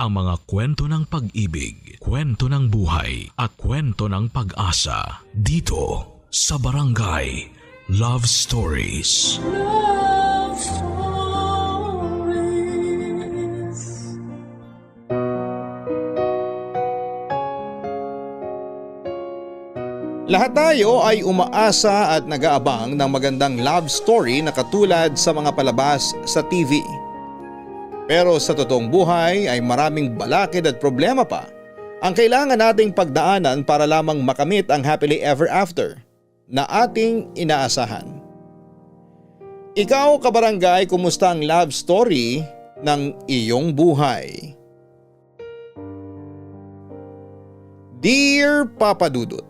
ang mga kwento ng pag-ibig, kwento ng buhay at kwento ng pag-asa dito sa Barangay Love Stories. Love Stories. Lahat tayo ay umaasa at nag-aabang ng magandang love story na katulad sa mga palabas sa TV. Pero sa totoong buhay ay maraming balakid at problema pa ang kailangan nating pagdaanan para lamang makamit ang happily ever after na ating inaasahan. Ikaw, kabarangay, kumusta ang love story ng iyong buhay? Dear Papa Dudut,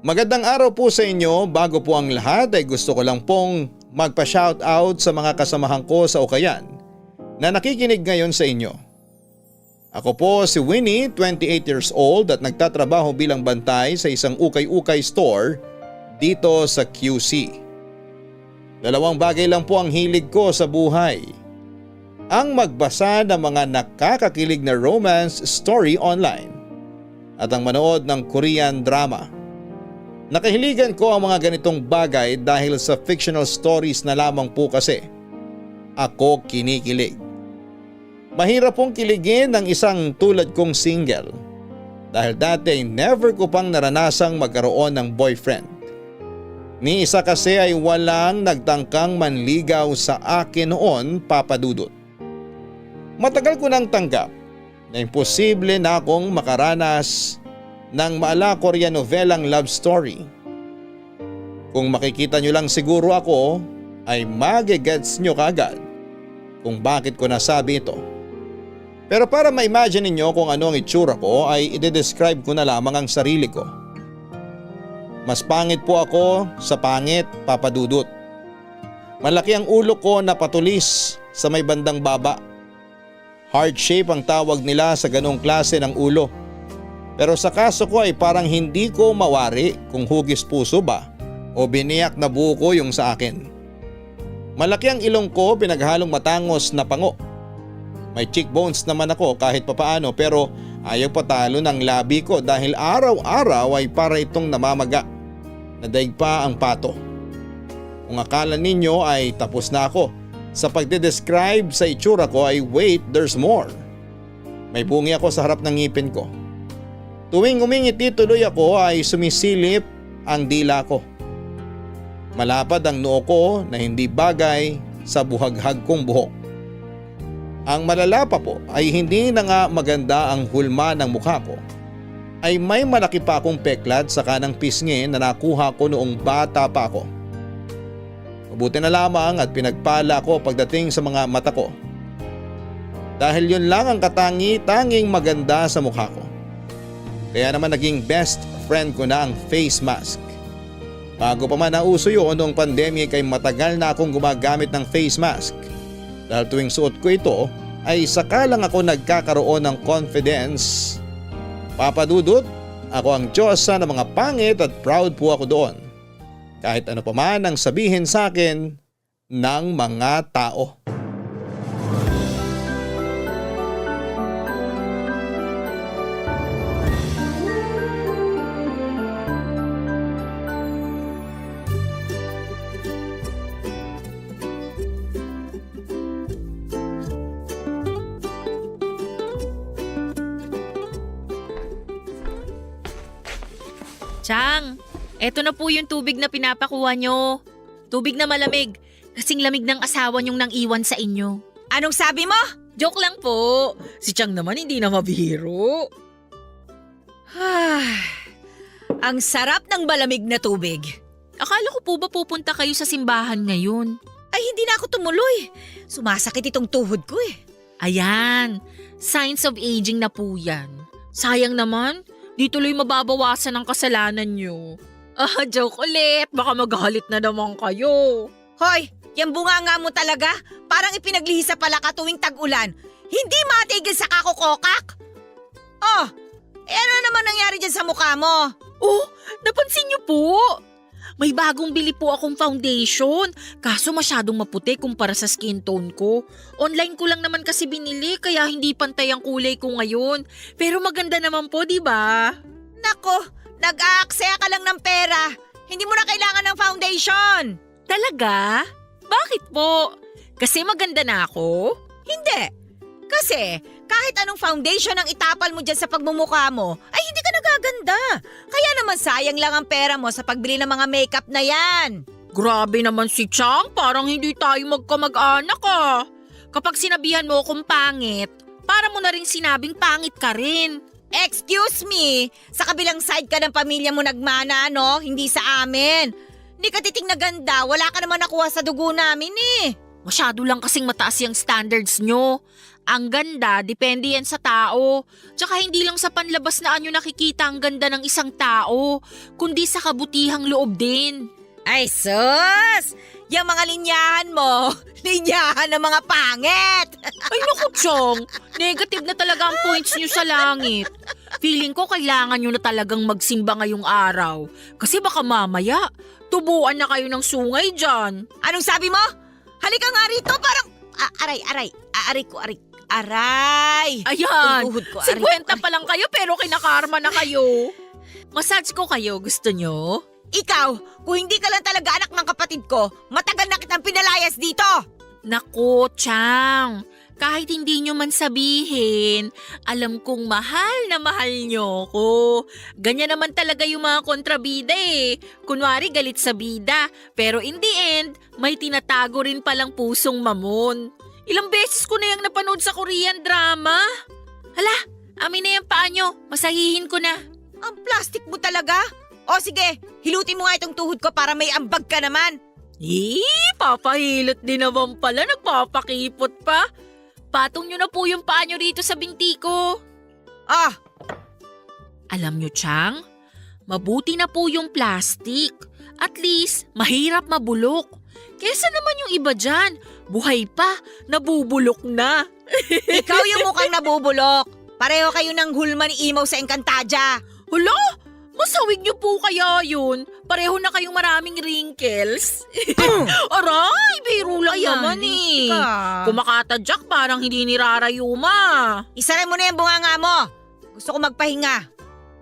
magandang araw po sa inyo. Bago po ang lahat ay gusto ko lang pong magpa-shoutout sa mga kasamahan ko sa Ukayan na nakikinig ngayon sa inyo. Ako po si Winnie, 28 years old at nagtatrabaho bilang bantay sa isang ukay-ukay store dito sa QC. Dalawang bagay lang po ang hilig ko sa buhay. Ang magbasa ng mga nakakakilig na romance story online at ang manood ng Korean drama. Nakahiligan ko ang mga ganitong bagay dahil sa fictional stories na lamang po kasi ako kinikilig. Mahirap pong kiligin ng isang tulad kong single dahil dati never ko pang naranasang magkaroon ng boyfriend. Ni isa kasi ay walang nagtangkang manligaw sa akin noon, Papa Dudut. Matagal ko nang tanggap na imposible na akong makaranas ng maala Korean novelang love story. Kung makikita nyo lang siguro ako ay magigets nyo kagad kung bakit ko nasabi ito. Pero para ma-imagine ninyo kung ano ang itsura ko ay i-describe ko na lamang ang sarili ko. Mas pangit po ako sa pangit, Papa Dudut. Malaki ang ulo ko na patulis sa may bandang baba. Heart shape ang tawag nila sa ganong klase ng ulo. Pero sa kaso ko ay parang hindi ko mawari kung hugis puso ba o biniyak na buko yung sa akin. Malaki ang ilong ko, pinaghalong matangos na pango. May cheekbones naman ako kahit papaano pero ayaw patalo ng labi ko dahil araw-araw ay para itong namamaga. Nadaig pa ang pato. Kung akala ninyo ay tapos na ako sa pagde-describe sa itsura ko ay wait, there's more. May bungi ako sa harap ng ngipin ko. Tuwing umingiti tuloy ako ay sumisilip ang dila ko. Malapad ang noo ko na hindi bagay sa buhaghag kong buhok. Ang malala pa po ay hindi na nga maganda ang hulma ng mukha ko. Ay may malaki pa akong peklat sa kanang pisngi na nakuha ko noong bata pa ako. Mabuti na lamang at pinagpala ko pagdating sa mga mata ko. Dahil yun lang ang katangi-tanging maganda sa mukha ko. Kaya naman naging best friend ko na ang face mask. Bago pa man nauso yun noong pandemic ay matagal na akong gumagamit ng face mask. Dahil tuwing suot ko ito ay saka lang ako nagkakaroon ng confidence. Papa Dudut, ako ang Diyosa ng mga pangit at proud po ako doon. Kahit ano pa man ang sabihin sa akin ng mga tao. Chang, eto na po yung tubig na pinapakuha nyo. Tubig na malamig, kasing lamig ng asawa nyong nang iwan sa inyo. Anong sabi mo? Joke lang po. Si Chang naman hindi na mabihiro. Ang sarap ng malamig na tubig. Akala ko po ba pupunta kayo sa simbahan ngayon? Ay hindi na ako tumuloy. Sumasakit itong tuhod ko eh. Ayan, signs of aging na po yan. Sayang naman, di tuloy mababawasan ang kasalanan nyo. Joke ulit. Baka magalit na naman kayo. Hoy, yung bunganga mo talaga, parang ipinaglihis sa palaka tuwing tag-ulan. Hindi matigil sa kakukokak. Oh, ano naman nangyari dyan sa mukha mo? Oh, napansin nyo po? may bagong bili po akong foundation. Kaso masyadong maputi kumpara sa skin tone ko. Online ko lang naman kasi binili kaya hindi pantay ang kulay ko ngayon. Pero maganda naman po, di ba? Nako, nag-aaksaya ka lang ng pera. Hindi mo na kailangan ng foundation. Talaga? Bakit po? Kasi maganda na ako? Hindi. Kasi kahit anong foundation ang itapal mo dyan sa pagmumukha mo, ay hindi ka nagaganda. Kaya naman sayang lang ang pera mo sa pagbili ng mga makeup na yan. Grabe naman si Chang, parang hindi tayo magkamag-anak ah. Kapag sinabihan mo akong pangit, para mo na rin sinabing pangit ka rin. Excuse me, sa kabilang side ka ng pamilya mo nagmana, no? Hindi sa amin. Hindi ka titing na ganda, wala ka naman nakuha sa dugo namin eh. Masyado lang kasing mataas yung standards nyo. Ang ganda, depende yan sa tao. Tsaka hindi lang sa panlabas na anyo nakikita ang ganda ng isang tao, kundi sa kabutihang loob din. Ay sus! Yung mga linyahan mo, linyahan ng mga pangit. Ay naku, Chong, negative na talaga ang points nyo sa langit. Feeling ko kailangan nyo na talagang magsimba ngayong araw. Kasi baka mamaya, tubuan na kayo ng sungay dyan. Anong sabi mo? Halika nga rito, parang... Aray! Ayan, Tuhod ko, 50 pa lang kayo pero kinakarma na kayo. Massage ko kayo, gusto nyo? Ikaw, kung hindi ka lang talaga anak ng kapatid ko, matagal na kitang pinalayas dito! Naku, Chang, kahit hindi nyo man sabihin, alam kong mahal na mahal nyo ko. Ganyan naman talaga yung mga kontrabida eh. Kunwari galit sa bida, pero in the end, may tinatago rin palang pusong mamon. Ilang beses ko na yung napanood sa Korean drama. Hala, amin na yung paa nyo, masahihin ko na. Ang plastic mo talaga? O sige, hilutin mo nga itong tuhod ko para may ambag ka naman. Papahilot din naman pala, nagpapakipot pa. Patong nyo na po yung paa nyo rito sa binti ko. Ah, Alam nyo, Chang, mabuti na po yung plastic. At least, mahirap mabulok. Kesa naman yung iba dyan, buhay pa, nabubulok na. ikaw yung mukhang nabubulok. Pareho kayo ng hulma ni Imaw sa Encantadia. Hala, masawig nyo po kaya yun. Pareho na kayong maraming wrinkles. Aray, biro lang Ayan, naman eh. ka. Kumakatadyak parang hindi nirarayuma. Isara mo na yung bunganga mo. Gusto ko magpahinga.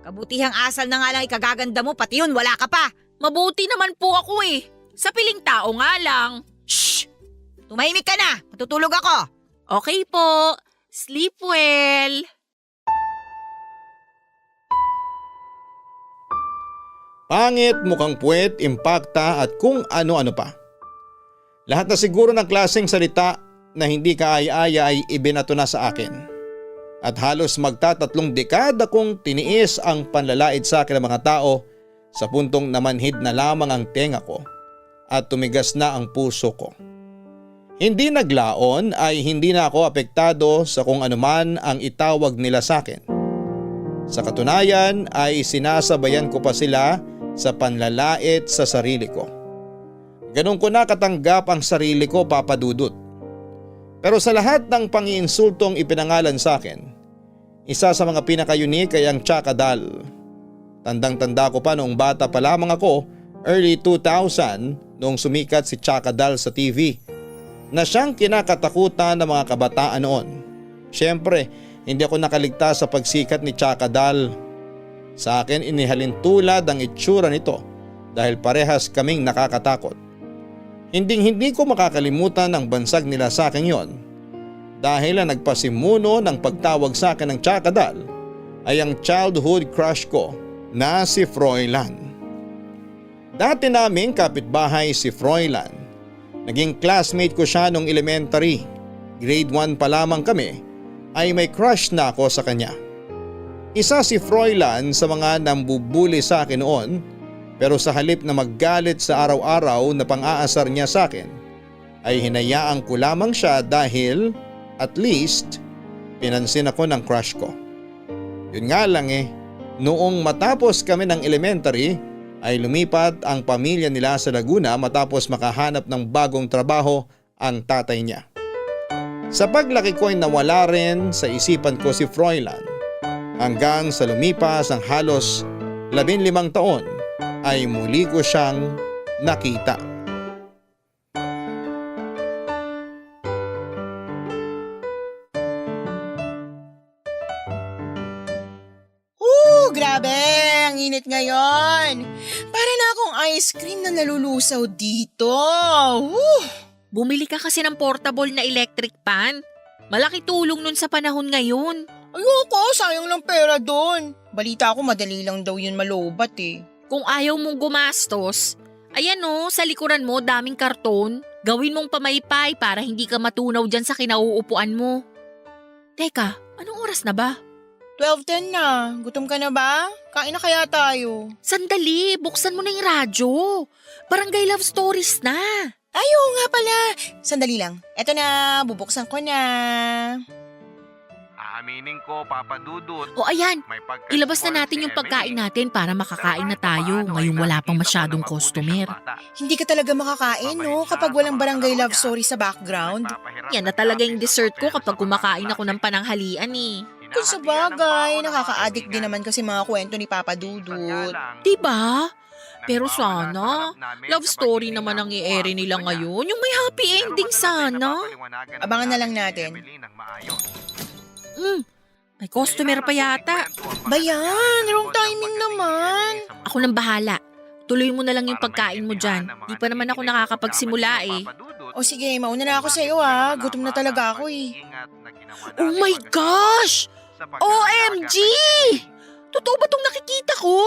Kabutihang asal na nga lang ikagaganda mo, pati yun wala ka pa. Mabuti naman po ako eh. Sa piling tao nga lang. Shh! Tumahimik ka na, matutulog ako. Okay po. Sleep well. Pangit, mukhang puwet, impakta at kung ano-ano pa. Lahat na siguro ng klaseng salita na hindi kaaya-aya ay ibinato na sa akin. At halos magtatatlong dekada kong tiniis ang panlalait sa akin ng mga tao sa puntong namanhid na lamang ang tenga ko at tumigas na ang puso ko. Hindi naglaon ay hindi na ako apektado sa kung anuman ang itawag nila sa akin. Sa katunayan ay sinasabayan ko pa sila sa panlalait sa sarili ko. Ganun ko na katanggap ang sarili ko, Papa Dudut. Pero sa lahat ng pangiinsultong ipinangalan sa akin, isa sa mga pinaka-unique ay ang Chakadal. Tandang-tanda ko pa noong bata pa lamang ako, early 2000, noong sumikat si Chakadal sa TV, na siyang kinakatakutan ng mga kabataan noon. Siyempre, hindi ako nakaligtas sa pagsikat ni Chakadal. Sa akin inihalin tulad ang itsura nito dahil parehas kaming nakakatakot. Hindi ko makakalimutan ang bansag nila sa akin yon dahil ang nagpasimuno ng pagtawag sa akin ng Chakadal ay ang childhood crush ko na si Froilan. Dati naming kapitbahay si Froilan. Naging classmate ko siya nung elementary. Grade 1 pa lamang kami ay may crush na ako sa kanya. Isa si Froilan sa mga nambubuli sa akin noon, pero sa halip na maggalit sa araw-araw na pang-aasar niya sa akin ay hinayaan ko lamang siya dahil at least pinansin ako ng crush ko. Yun nga lang noong matapos kami ng elementary ay lumipat ang pamilya nila sa Laguna matapos makahanap ng bagong trabaho ang tatay niya. Sa paglaki ko ay nawala rin sa isipan ko si Froilan hanggang sa lumipas ang halos 15 taon ay muli ko siyang nakita. Grabe! Ang init ngayon. Para na akong ice cream na nalulusaw dito. Bumili ka kasi ng portable na electric pan. Malaki tulong nun sa panahon ngayon. Ayoko, sayang lang pera doon. Balita ko madali lang daw yun malobat eh. Kung ayaw mong gumastos, ayan sa likuran mo daming karton. Gawin mong pamaypay para hindi ka matunaw dyan sa kinauupuan mo. Teka, anong oras na ba? 12:10 na. Gutom ka na ba? Kain na kaya tayo. Sandali, buksan mo na yung radyo. Barangay Love Stories na. Ayaw nga pala. Sandali lang. Eto na, bubuksan ko na. Aaminin ko, Papa Dudut. O ayan, May ilabas na natin yung pagkain natin para makakain na tayo ngayong wala pang masyadong customer. Hindi ka talaga makakain, no? Kapag walang barangay love story sa background. Yan na talaga yung dessert ko kapag kumakain ako ng pananghalian eh. Kung sa bagay, nakaka-addict din naman kasi mga kwento ni Papa Dudut. Diba? Pero sana, love story naman ang i-ere nila ngayon. Yung may happy ending sana. Abangan na lang natin. May customer pa yata. Bayan, wrong timing naman. Ako nang bahala. Tuloy mo na lang yung pagkain mo dyan. Di pa naman ako nakakapagsimula eh. O sige, mauna na ako sa iyo ha. Gutom na talaga ako eh. Oh my gosh! OMG! Totoo ba tong nakikita ko?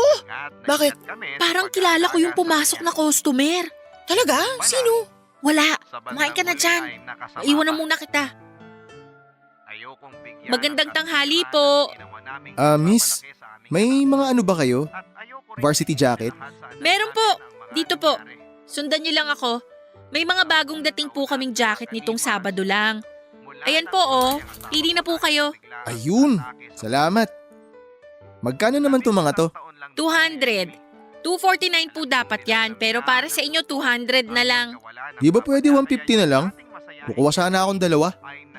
Bakit? Parang kilala ko yung pumasok na customer. Talaga? Sino? Wala. Kumain ka na dyan. Iwan na muna kita. Magandang tanghali po. Miss, may mga ano ba kayo? Varsity jacket? Meron po. Dito po. Sundan niyo lang ako. May mga bagong dating po kaming jacket nitong Sabado lang. Ayan po pili na po kayo. Ayun, salamat. Magkano naman to mga to? 200. 249 po dapat yan, pero para sa inyo 200 na lang. Di ba pwede 150 na lang? Kukuha sana akong dalawa.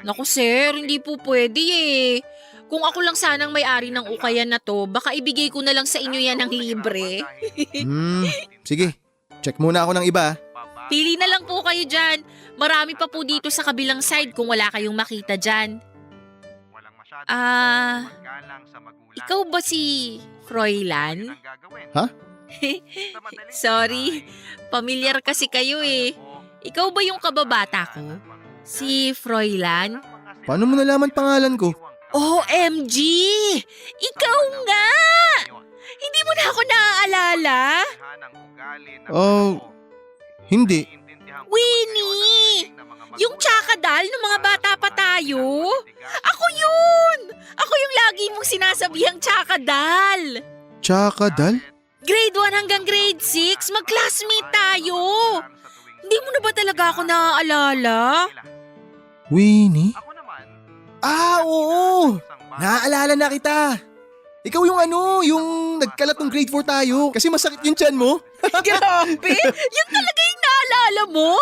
Naku sir, hindi po pwede eh. Kung ako lang sanang may-ari ng ukayan na to, baka ibigay ko na lang sa inyo yan ng libre. Sige, check muna ako ng iba. Pili na lang po kayo dyan. Marami pa po dito sa kabilang side kung wala kayong makita dyan. Ikaw ba si Froilan? Ha? Sorry, pamilyar kasi kayo eh. Ikaw ba yung kababata ko? Si Froilan? Paano mo nalaman pangalan ko? OMG! Ikaw nga! Hindi mo na ako naaalala? Hindi. Winnie! Yung tsakadal ng mga bata pa tayo? Ako yun! Ako yung lagi mong sinasabihang tsakadal. Tsakadal? Grade 1 hanggang grade 6, mag-classmate tayo. Hindi mo na ba talaga ako naaalala? Winnie? Oo! Naaalala na kita. Ikaw yung yung nagkalat ng grade 4 tayo kasi masakit yung tiyan mo. Grabe! Yun talaga yung naalala mo?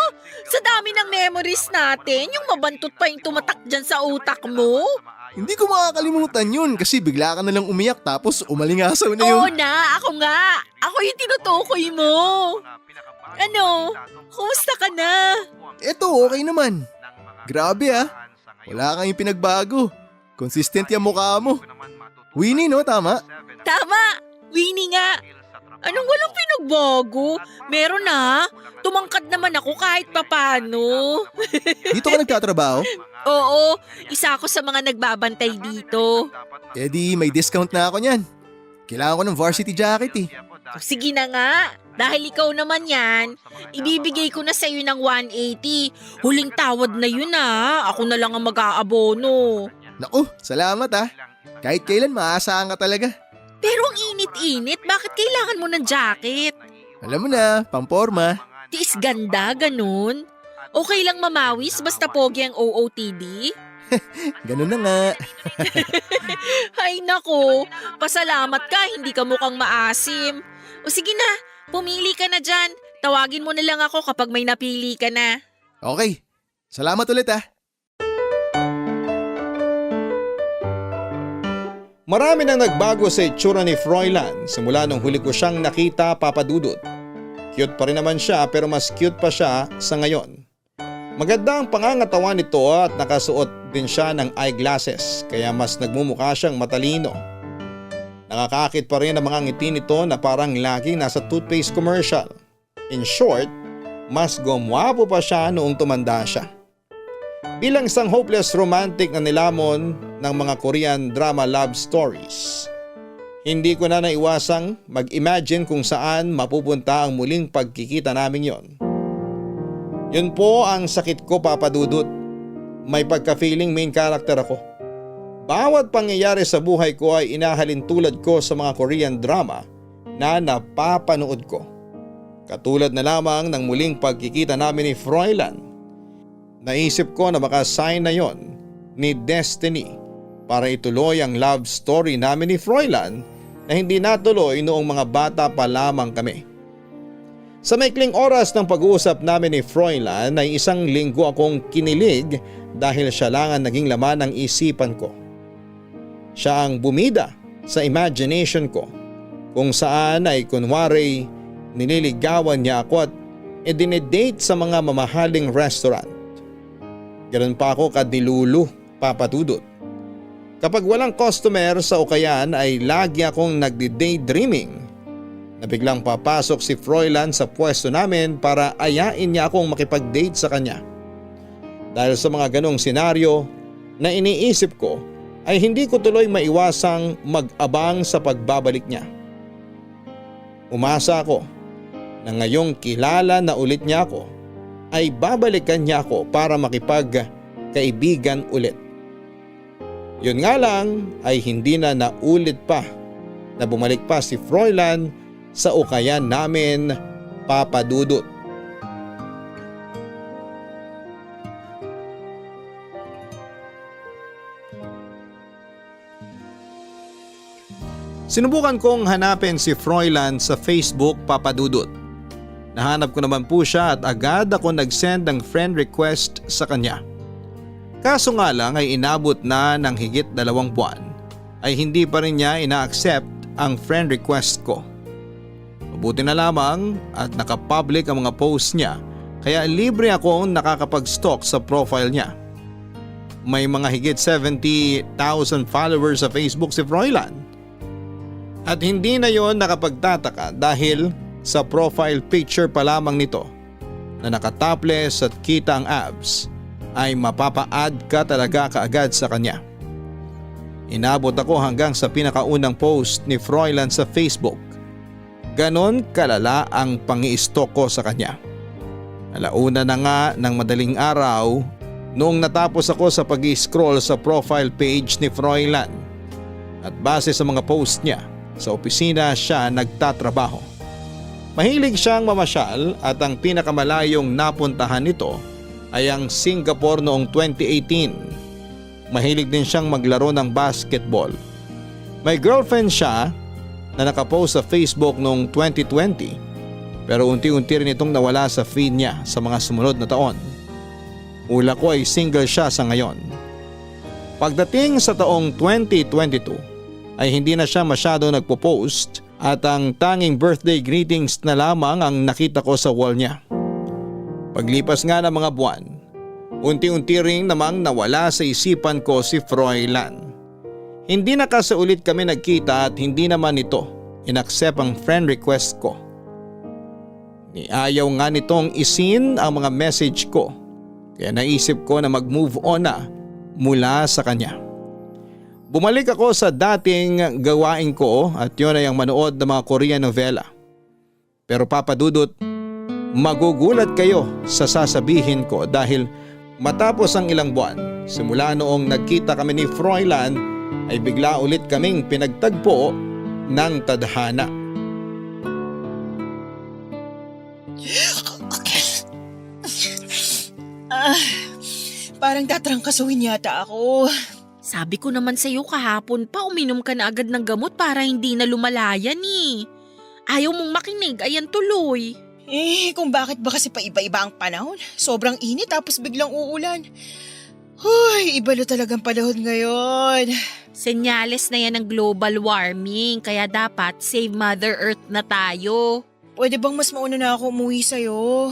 Sa dami ng memories natin, yung mabantot pa yung tumatak dyan sa utak mo? Hindi ko makakalimutan yun kasi bigla ka nalang umiyak tapos umalingasaw na yun. Oo na, ako nga. Ako yung tinutukoy mo. Ano? Kumusta ka na? Eto, okay naman. Grabe wala kang pinagbago. Consistent yung mukha mo. Winnie, no? Tama? Tama! Winnie nga! Anong walang pinagbago? Meron na. Tumangkad naman ako kahit papano. Dito ka nagtatrabaho? Oo, isa ako sa mga nagbabantay dito. Eh di, may discount na ako niyan. Kailangan ko ng varsity jacket eh. Sige na nga, dahil ikaw naman yan, ibibigay ko na sa'yo ng 180. Huling tawad na yun ako na lang ang mag-aabono. Naku, salamat Kahit kailan maaasahan ka talaga. Pero ang init-init, bakit kailangan mo ng jacket? Alam mo na, pamporma. Tiis ganda, ganun. Okay lang mamawis basta pogi ang OOTD? Ganun na nga. Ay nako, pasalamat ka, hindi ka mukhang maasim. O sige na, pumili ka na dyan. Tawagin mo na lang ako kapag may napili ka na. Okay, salamat ulit Marami nang nagbago sa itsura ni Froilan simula nung huli ko siyang nakita, Papa Dudut. Cute pa rin naman siya pero mas cute pa siya sa ngayon. Maganda ang pangangatawan nito at nakasuot din siya ng eyeglasses kaya mas nagmumukha siyang matalino. Nakakakit pa rin ang mga ngiti nito na parang laging nasa toothpaste commercial. In short, mas gumwapo pa siya noong tumanda siya. Bilang isang hopeless romantic na nilamon ng mga Korean drama love stories, hindi ko na naiwasang mag-imagine kung saan mapupunta ang muling pagkikita namin yon. Yun po ang sakit ko, Papa Dudut. May pagka-feeling main character ako. Bawat pangyayari sa buhay ko ay inahalin tulad ko sa mga Korean drama na napapanood ko. Katulad na lamang ng muling pagkikita namin ni Froilan. Naisip ko na baka sign na yon ni Destiny para ituloy ang love story namin ni Froilan na hindi natuloy noong mga bata pa lamang kami. Sa maikling oras ng pag-uusap namin ni Froilan ay isang linggo akong kinilig dahil siya lang ang naging laman ng isipan ko. Siya ang bumida sa imagination ko kung saan ay kunwari nililigawan niya ako at dinedate sa mga mamahaling restaurant. Ganun pa ako kadilulu, Papa Dudut. Kapag walang customer sa ukayan ay lagi akong nagdi-daydreaming na biglang papasok si Froilan sa pwesto namin para ayain niya akong makipag-date sa kanya. Dahil sa mga ganong senaryo na iniisip ko ay hindi ko tuloy maiwasang mag-abang sa pagbabalik niya. Umasa ako na ngayong kilala na ulit niya ako ay babalikan niya ako para makipagkaibigan ulit. Yun nga lang ay hindi na naulit pa na bumalik pa si Froilan sa ukayan namin, Papa Dudut. Sinubukan kong hanapin si Froilan sa Facebook, Papa Dudut. Nahanap ko naman po siya at agad ako nag-send ng friend request sa kanya. Kaso nga lang ay inabot na ng higit 2 buwan ay hindi pa rin niya ina-accept ang friend request ko. Mabuti na lamang at nakapublic ang mga posts niya kaya libre akong nakakapag-stalk sa profile niya. May mga higit 70,000 followers sa Facebook si Froilan. At hindi na yon nakapagtataka dahil sa profile picture pa lamang nito na nakatopless at kita ang abs ay mapapa-add ka talaga kaagad sa kanya. Inabot ako hanggang sa pinakaunang post ni Froilan sa Facebook. Ganon kalala ang pang-i-stalk ko sa kanya. Alauna na nga ng madaling araw noong natapos ako sa pag-i-scroll sa profile page ni Froilan. At base sa mga post niya, sa opisina siya nagtatrabaho. Mahilig siyang mamasyal at ang pinakamalayong napuntahan nito ay ang Singapore noong 2018. Mahilig din siyang maglaro ng basketball. May girlfriend siya na nakapost sa Facebook noong 2020 pero unti-unti rin itong nawala sa feed niya sa mga sumunod na taon. Ula ko ay single siya sa ngayon. Pagdating sa taong 2022 ay hindi na siya masyado nagpo-post at ang tanging birthday greetings na lamang ang nakita ko sa wall niya. Paglipas nga ng mga buwan, unti-unti ring namang nawala sa isipan ko si Froilan. Hindi na kasi ulit kami nagkita at hindi naman ito inaccept ang friend request ko. Niayaw nga nitong isin ang mga message ko kaya naisip ko na mag-move on na mula sa kanya. Bumalik ako sa dating gawain ko at yun ay ang manood ng mga Korean novela. Pero Papa Dudut, magugulat kayo sa sasabihin ko dahil matapos ang ilang buwan, simula noong nagkita kami ni Froilan ay bigla ulit kaming pinagtagpo ng tadhana. Parang tatrangkasuhin yata ako. Sabi ko naman sa'yo kahapon pa uminom ka na agad ng gamot para hindi na lumalayan eh. Ayaw mong makinig, ayan tuloy. Kung bakit ba kasi paiba-iba ang panahon? Sobrang init tapos biglang uulan. Huy, iba na talagang panahon ngayon. Senyales na yan ng global warming kaya dapat save Mother Earth na tayo. Pwede bang mas mauna na ako umuwi sa'yo?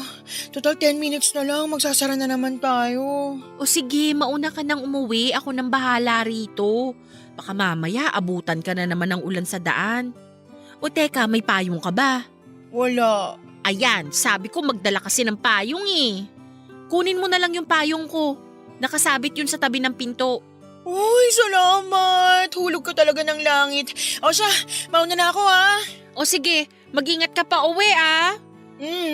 Total 10 minutes na lang, magsasara na naman tayo. O sige, mauna ka nang umuwi, ako nang bahala rito. Baka mamaya abutan ka na naman ng ulan sa daan. O teka, may payong ka ba? Wala. Ayan, sabi ko magdala kasi ng payong eh. Kunin mo na lang yung payong ko. Nakasabit yun sa tabi ng pinto. Uy, salamat. Hulog ka talaga ng langit. O siya, mauna na ako ha. O sige, mag-ingat ka pa uwi ah.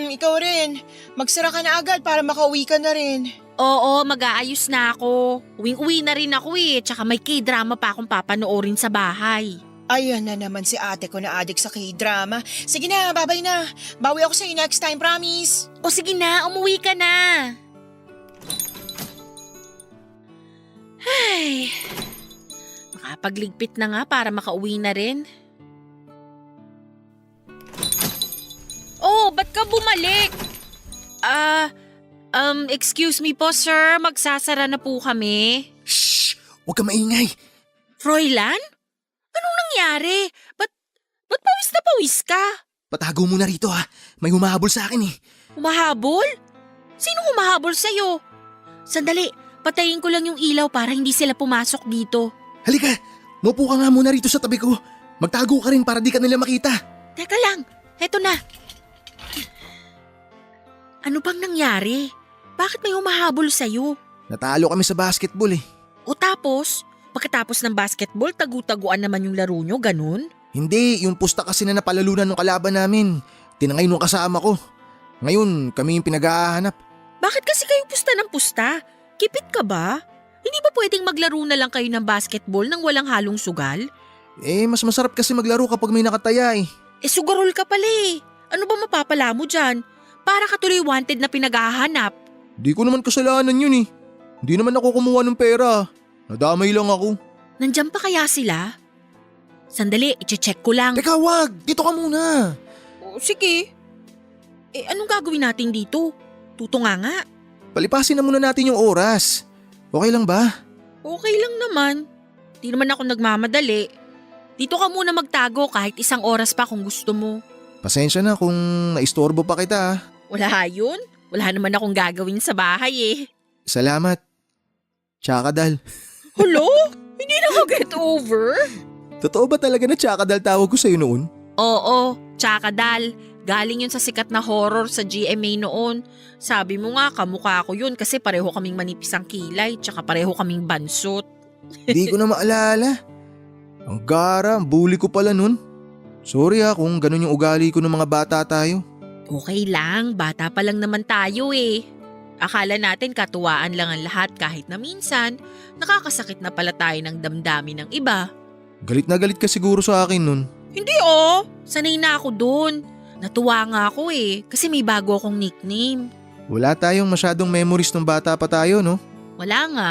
Ikaw rin. Magsara ka na agad para makauwi ka na rin. Oo, mag-aayos na ako. Uwing-uwi na rin ako eh. Tsaka may K-drama pa akong papanoorin sa bahay. Ayan na naman si ate ko na adik sa K-drama. Sige na, babay na. Bawi ako sa'yo next time, promise. O sige na, umuwi ka na. Ay, makapagligpit na nga para makauwi na rin. Oh, ba't ka bumalik? Excuse me po sir, magsasara na po kami. Shh! Huwag ka maingay. Froilan? Anong nangyari? Ba't pawis na pawis ka? Patago mo na rito ha. May humahabol sa akin eh. Humahabol? Sinong humahabol sa'yo? Sandali, patayin ko lang yung ilaw para hindi sila pumasok dito. Halika, mupo ka nga muna rito sa tabi ko. Magtago ka rin para di ka nila makita. Teka lang, heto na. Ano bang nangyari? Bakit may humahabol sa'yo? Natalo kami sa basketball eh. O tapos, pagkatapos ng basketball, tagu-taguan naman yung laro nyo, ganun? Hindi, yung pusta kasi na napalalunan ng kalaban namin. Tinangay nung kasama ko. Ngayon, kami yung pinag-ahanap. Bakit kasi kayo pusta ng pusta? Kipit ka ba? Hindi ba pwedeng maglaro na lang kayo ng basketball nang walang halong sugal? Mas masarap kasi maglaro kapag may nakataya eh. Sugarol ka pala eh. Ano ba mapapala mo dyan? Para ka tuloy wanted na pinaghahanap. Di ko naman kasalanan yun eh. Hindi naman ako kumuha ng pera. Nadamay lang ako. Nandyan pa kaya sila? Sandali, i-check ko lang. Teka, wag! Dito ka muna! Sige. Anong gagawin natin dito? Tutunga nga. Palipasin na muna natin yung oras. Okay lang ba? Okay lang naman. Di naman ako nagmamadali. Dito ka muna magtago kahit 1 oras pa kung gusto mo. Pasensya na kung naistorbo pa kita ah. Wala yun. Wala naman akong gagawin sa bahay eh. Salamat. Tsakadal. Hello? Hindi na ako get over? Totoo ba talaga na tsakadal tawag ko sa'yo noon? Oo, Tsakadal. Galing yun sa sikat na horror sa GMA noon. Sabi mo nga, kamukha ko yun kasi pareho kaming manipis ang kilay tsaka pareho kaming bansot. Di ko na maalala. Ang gara, ang bully ko pala nun. Sorry kung ganun yung ugali ko ng mga bata tayo. Okay lang, bata pa lang naman tayo eh. Akala natin katuwaan lang ang lahat kahit na minsan nakakasakit na pala tayo ng damdamin ng iba. Galit na galit ka siguro sa akin nun. Hindi sanay na ako dun. Natuwa nga ako eh kasi may bago akong nickname. Wala tayong masyadong memories nung bata pa tayo, no? Wala nga.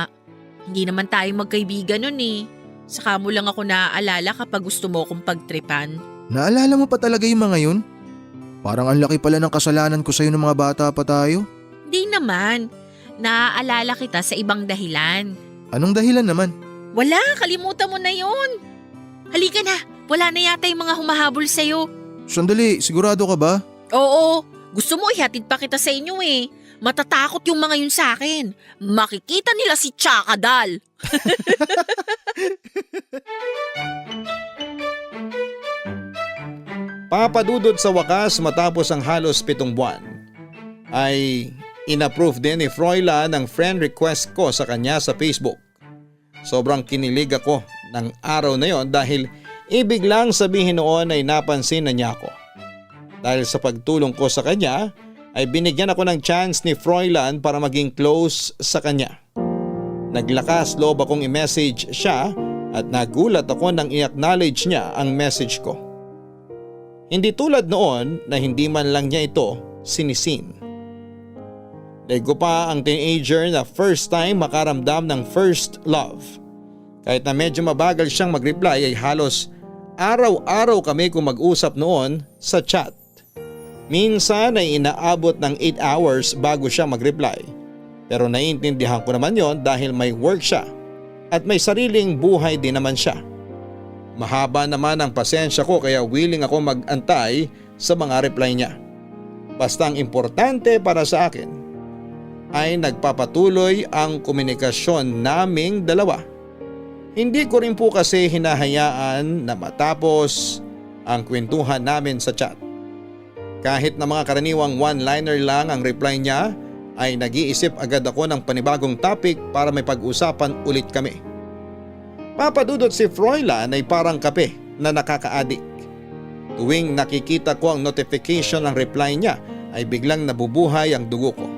Hindi naman tayo magkaibigan nun eh. Saka mo lang ako naaalala kapag gusto mo akong pagtripan. Naalala mo pa talaga yung mga yun? Parang ang laki pala ng kasalanan ko sa'yo ng mga bata pa tayo. Hindi naman. Naaalala kita sa ibang dahilan. Anong dahilan naman? Wala, kalimutan mo na yon. Halika na, wala na yata yung mga humahabol sa'yo. Sandali, sigurado ka ba? Oo, gusto mo ihatid pa kita sa inyo eh. Matatakot yung mga yun sa akin. Makikita nila si Tsakadal. Papadudod sa wakas matapos ang halos 7 buwan ay inapprove din ni Froilan ang friend request ko sa kanya sa Facebook. Sobrang kinilig ako ng araw na yon dahil ibig lang sabihin noon ay napansin na niya ako. Dahil sa pagtulong ko sa kanya ay binigyan ako ng chance ni Froilan para maging close sa kanya. Naglakas loob akong i-message siya at nagulat ako nang i-acknowledge niya ang message ko. Hindi tulad noon na hindi man lang niya ito sinisin. Lego pa ang teenager na first time makaramdam ng first love. Kahit na medyo mabagal siyang mag-reply ay halos araw-araw kami kung mag-usap noon sa chat. Minsan ay inaabot ng 8 hours bago siya mag-reply. Pero naiintindihan ko naman yon dahil may work siya At may sariling buhay din naman siya. Mahaba naman ang pasensya ko kaya willing ako mag-antay sa mga reply niya. Basta ang importante para sa akin ay nagpapatuloy ang komunikasyon naming dalawa. Hindi ko rin po kasi hinahayaan na matapos ang kwentuhan namin sa chat. Kahit na mga karaniwang one-liner lang ang reply niya ay nag-iisip agad ako ng panibagong topic para may pag-usapan ulit kami. Papadudot si Froilan ay parang kape na nakakaadik. Tuwing nakikita ko ang notification ng reply niya ay biglang nabubuhay ang dugo ko.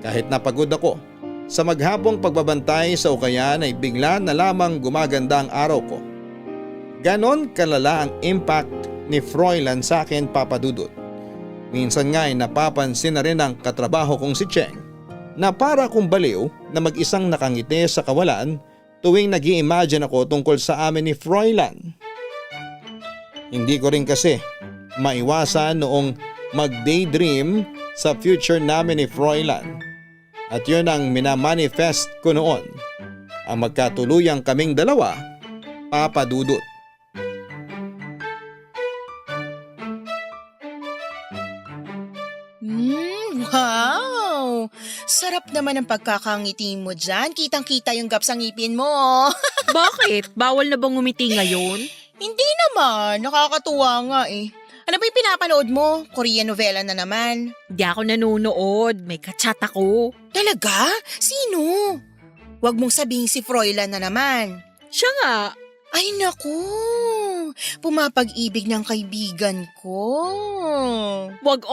Kahit napagod ako, sa maghapong pagbabantay sa ukayan ay bigla na lamang gumaganda ang araw ko. Ganon kalala ang impact ni Froilan sa akin, Papadudot. Minsan nga ay napapansin na rin ang katrabaho kong si Cheng na para kong baliw na mag-isang nakangiti sa kawalan tuwing nag-i-imagine ako tungkol sa amin ni Froilan. Hindi ko rin kasi maiwasan noong mag-daydream sa future namin ni Froilan. At yun ang minamanifest ko noon, ang magkatuluyang kaming dalawa, Papadudot. Wow! Sarap naman ang pagkakangiti mo dyan. Kitang-kita yung gap sa ngipin mo. Bakit? Bawal na bang ngumiti ngayon? Hindi naman. Nakakatuwa nga eh. Ano ba yung pinapanood mo? Korean novela na naman. Di ako nanonood. May kachat ako. Talaga? Sino? Huwag mong sabihin si Froilan na naman. Siya nga. Ay naku, pumapag-ibig ng kaibigan ko. Wag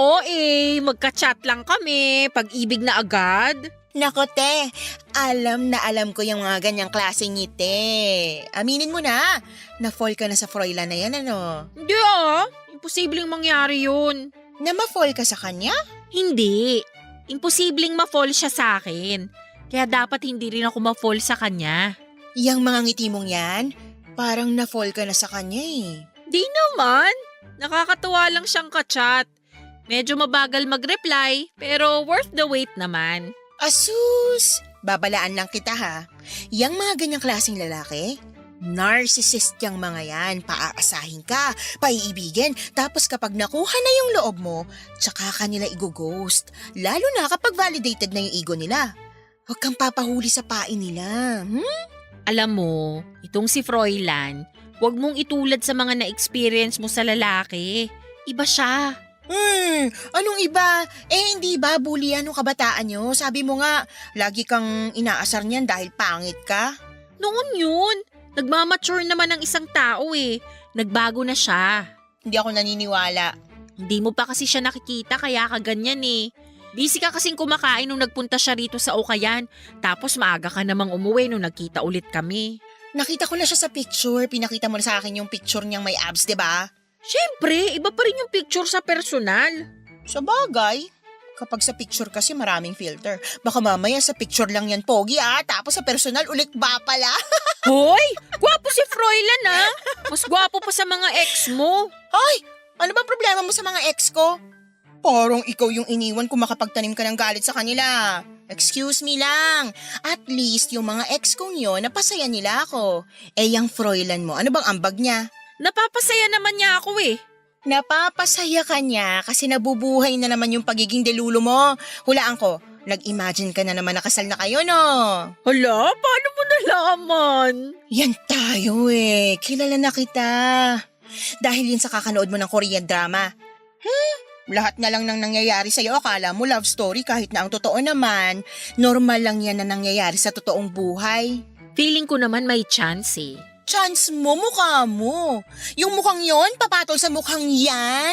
magka-chat lang kami. Pag-ibig na agad. Nako te, alam na alam ko yung mga ganyang klaseng ngiti. Aminin mo na-fall ka na sa Froilan na yan ano? Hindi imposibleng mangyari yun. Na ma-fall ka sa kanya? Hindi. Imposibleng ma-fall siya sa akin. Kaya dapat hindi rin ako ma-fall sa kanya. Yang mga ngiti mong yan, parang na-fall ka na sa kanya eh. Di naman. Nakakatuwa lang siyang kachat. Medyo mabagal mag-reply pero worth the wait naman. Asus! Babalaan lang kita ha. Yang mga ganyang klaseng lalaki, narcissist yang mga yan. Paaasahin ka, paiibigin, tapos kapag nakuha na yung loob mo, tsaka ka nila i-ghost. Lalo na kapag validated na yung ego nila. Huwag kang papahuli sa pain nila. Alam mo, itong si Froilan, huwag mong itulad sa mga na-experience mo sa lalaki. Iba siya. Anong iba? Hindi ba bulian ng kabataan nyo? Sabi mo nga, lagi kang inaasar niyan dahil pangit ka. Noon yun. Nagmamature naman ang isang tao eh. Nagbago na siya. Hindi ako naniniwala. Hindi mo pa kasi siya nakikita kaya ka ganyan eh. Busy ka kasing kumakain nung nagpunta siya rito sa Ukayan. Tapos maaga ka namang umuwi nung nagkita ulit kami. Nakita ko na siya sa picture. Pinakita mo na sa akin yung picture niyang may abs, diba? Siyempre, iba pa rin yung picture sa personal. Sa bagay, kapag sa picture kasi maraming filter. Baka mamaya sa picture lang yan pogi tapos sa personal ulit ba pala? Hoy! Gwapo si Froilan Mas gwapo pa sa mga ex mo. Hoy! Ano ba problema mo sa mga ex ko? Parang ikaw yung iniwan kung makapagtanim ka ng galit sa kanila. Excuse me lang. At least yung mga ex kong yun, napasaya nila ako. Yung Froilan mo, ano bang ambag niya? Napapasaya naman niya ako eh. Napapasaya ka niya kasi nabubuhay na naman yung pagiging delulo mo. Hulaan ko, nag-imagine ka na naman nakasal na kayo, no? Hala, paano mo nalaman? Yan tayo eh. Kilala na kita. Dahil yun sa kakanood mo ng Korean drama. Lahat na lang nang nangyayari sa'yo, akala mo love story kahit na ang totoo naman, normal lang yan na nangyayari sa totoong buhay. Feeling ko naman may chance eh. Chance mo, mukha mo. Yung mukhang yon, papatol sa mukhang yan?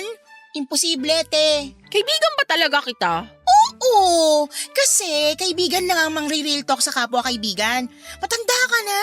Imposible, te. Kaibigan ba talaga kita? Oo, kasi kaibigan lang ang mang-real talk sa kapwa kaibigan. Matanda ka na.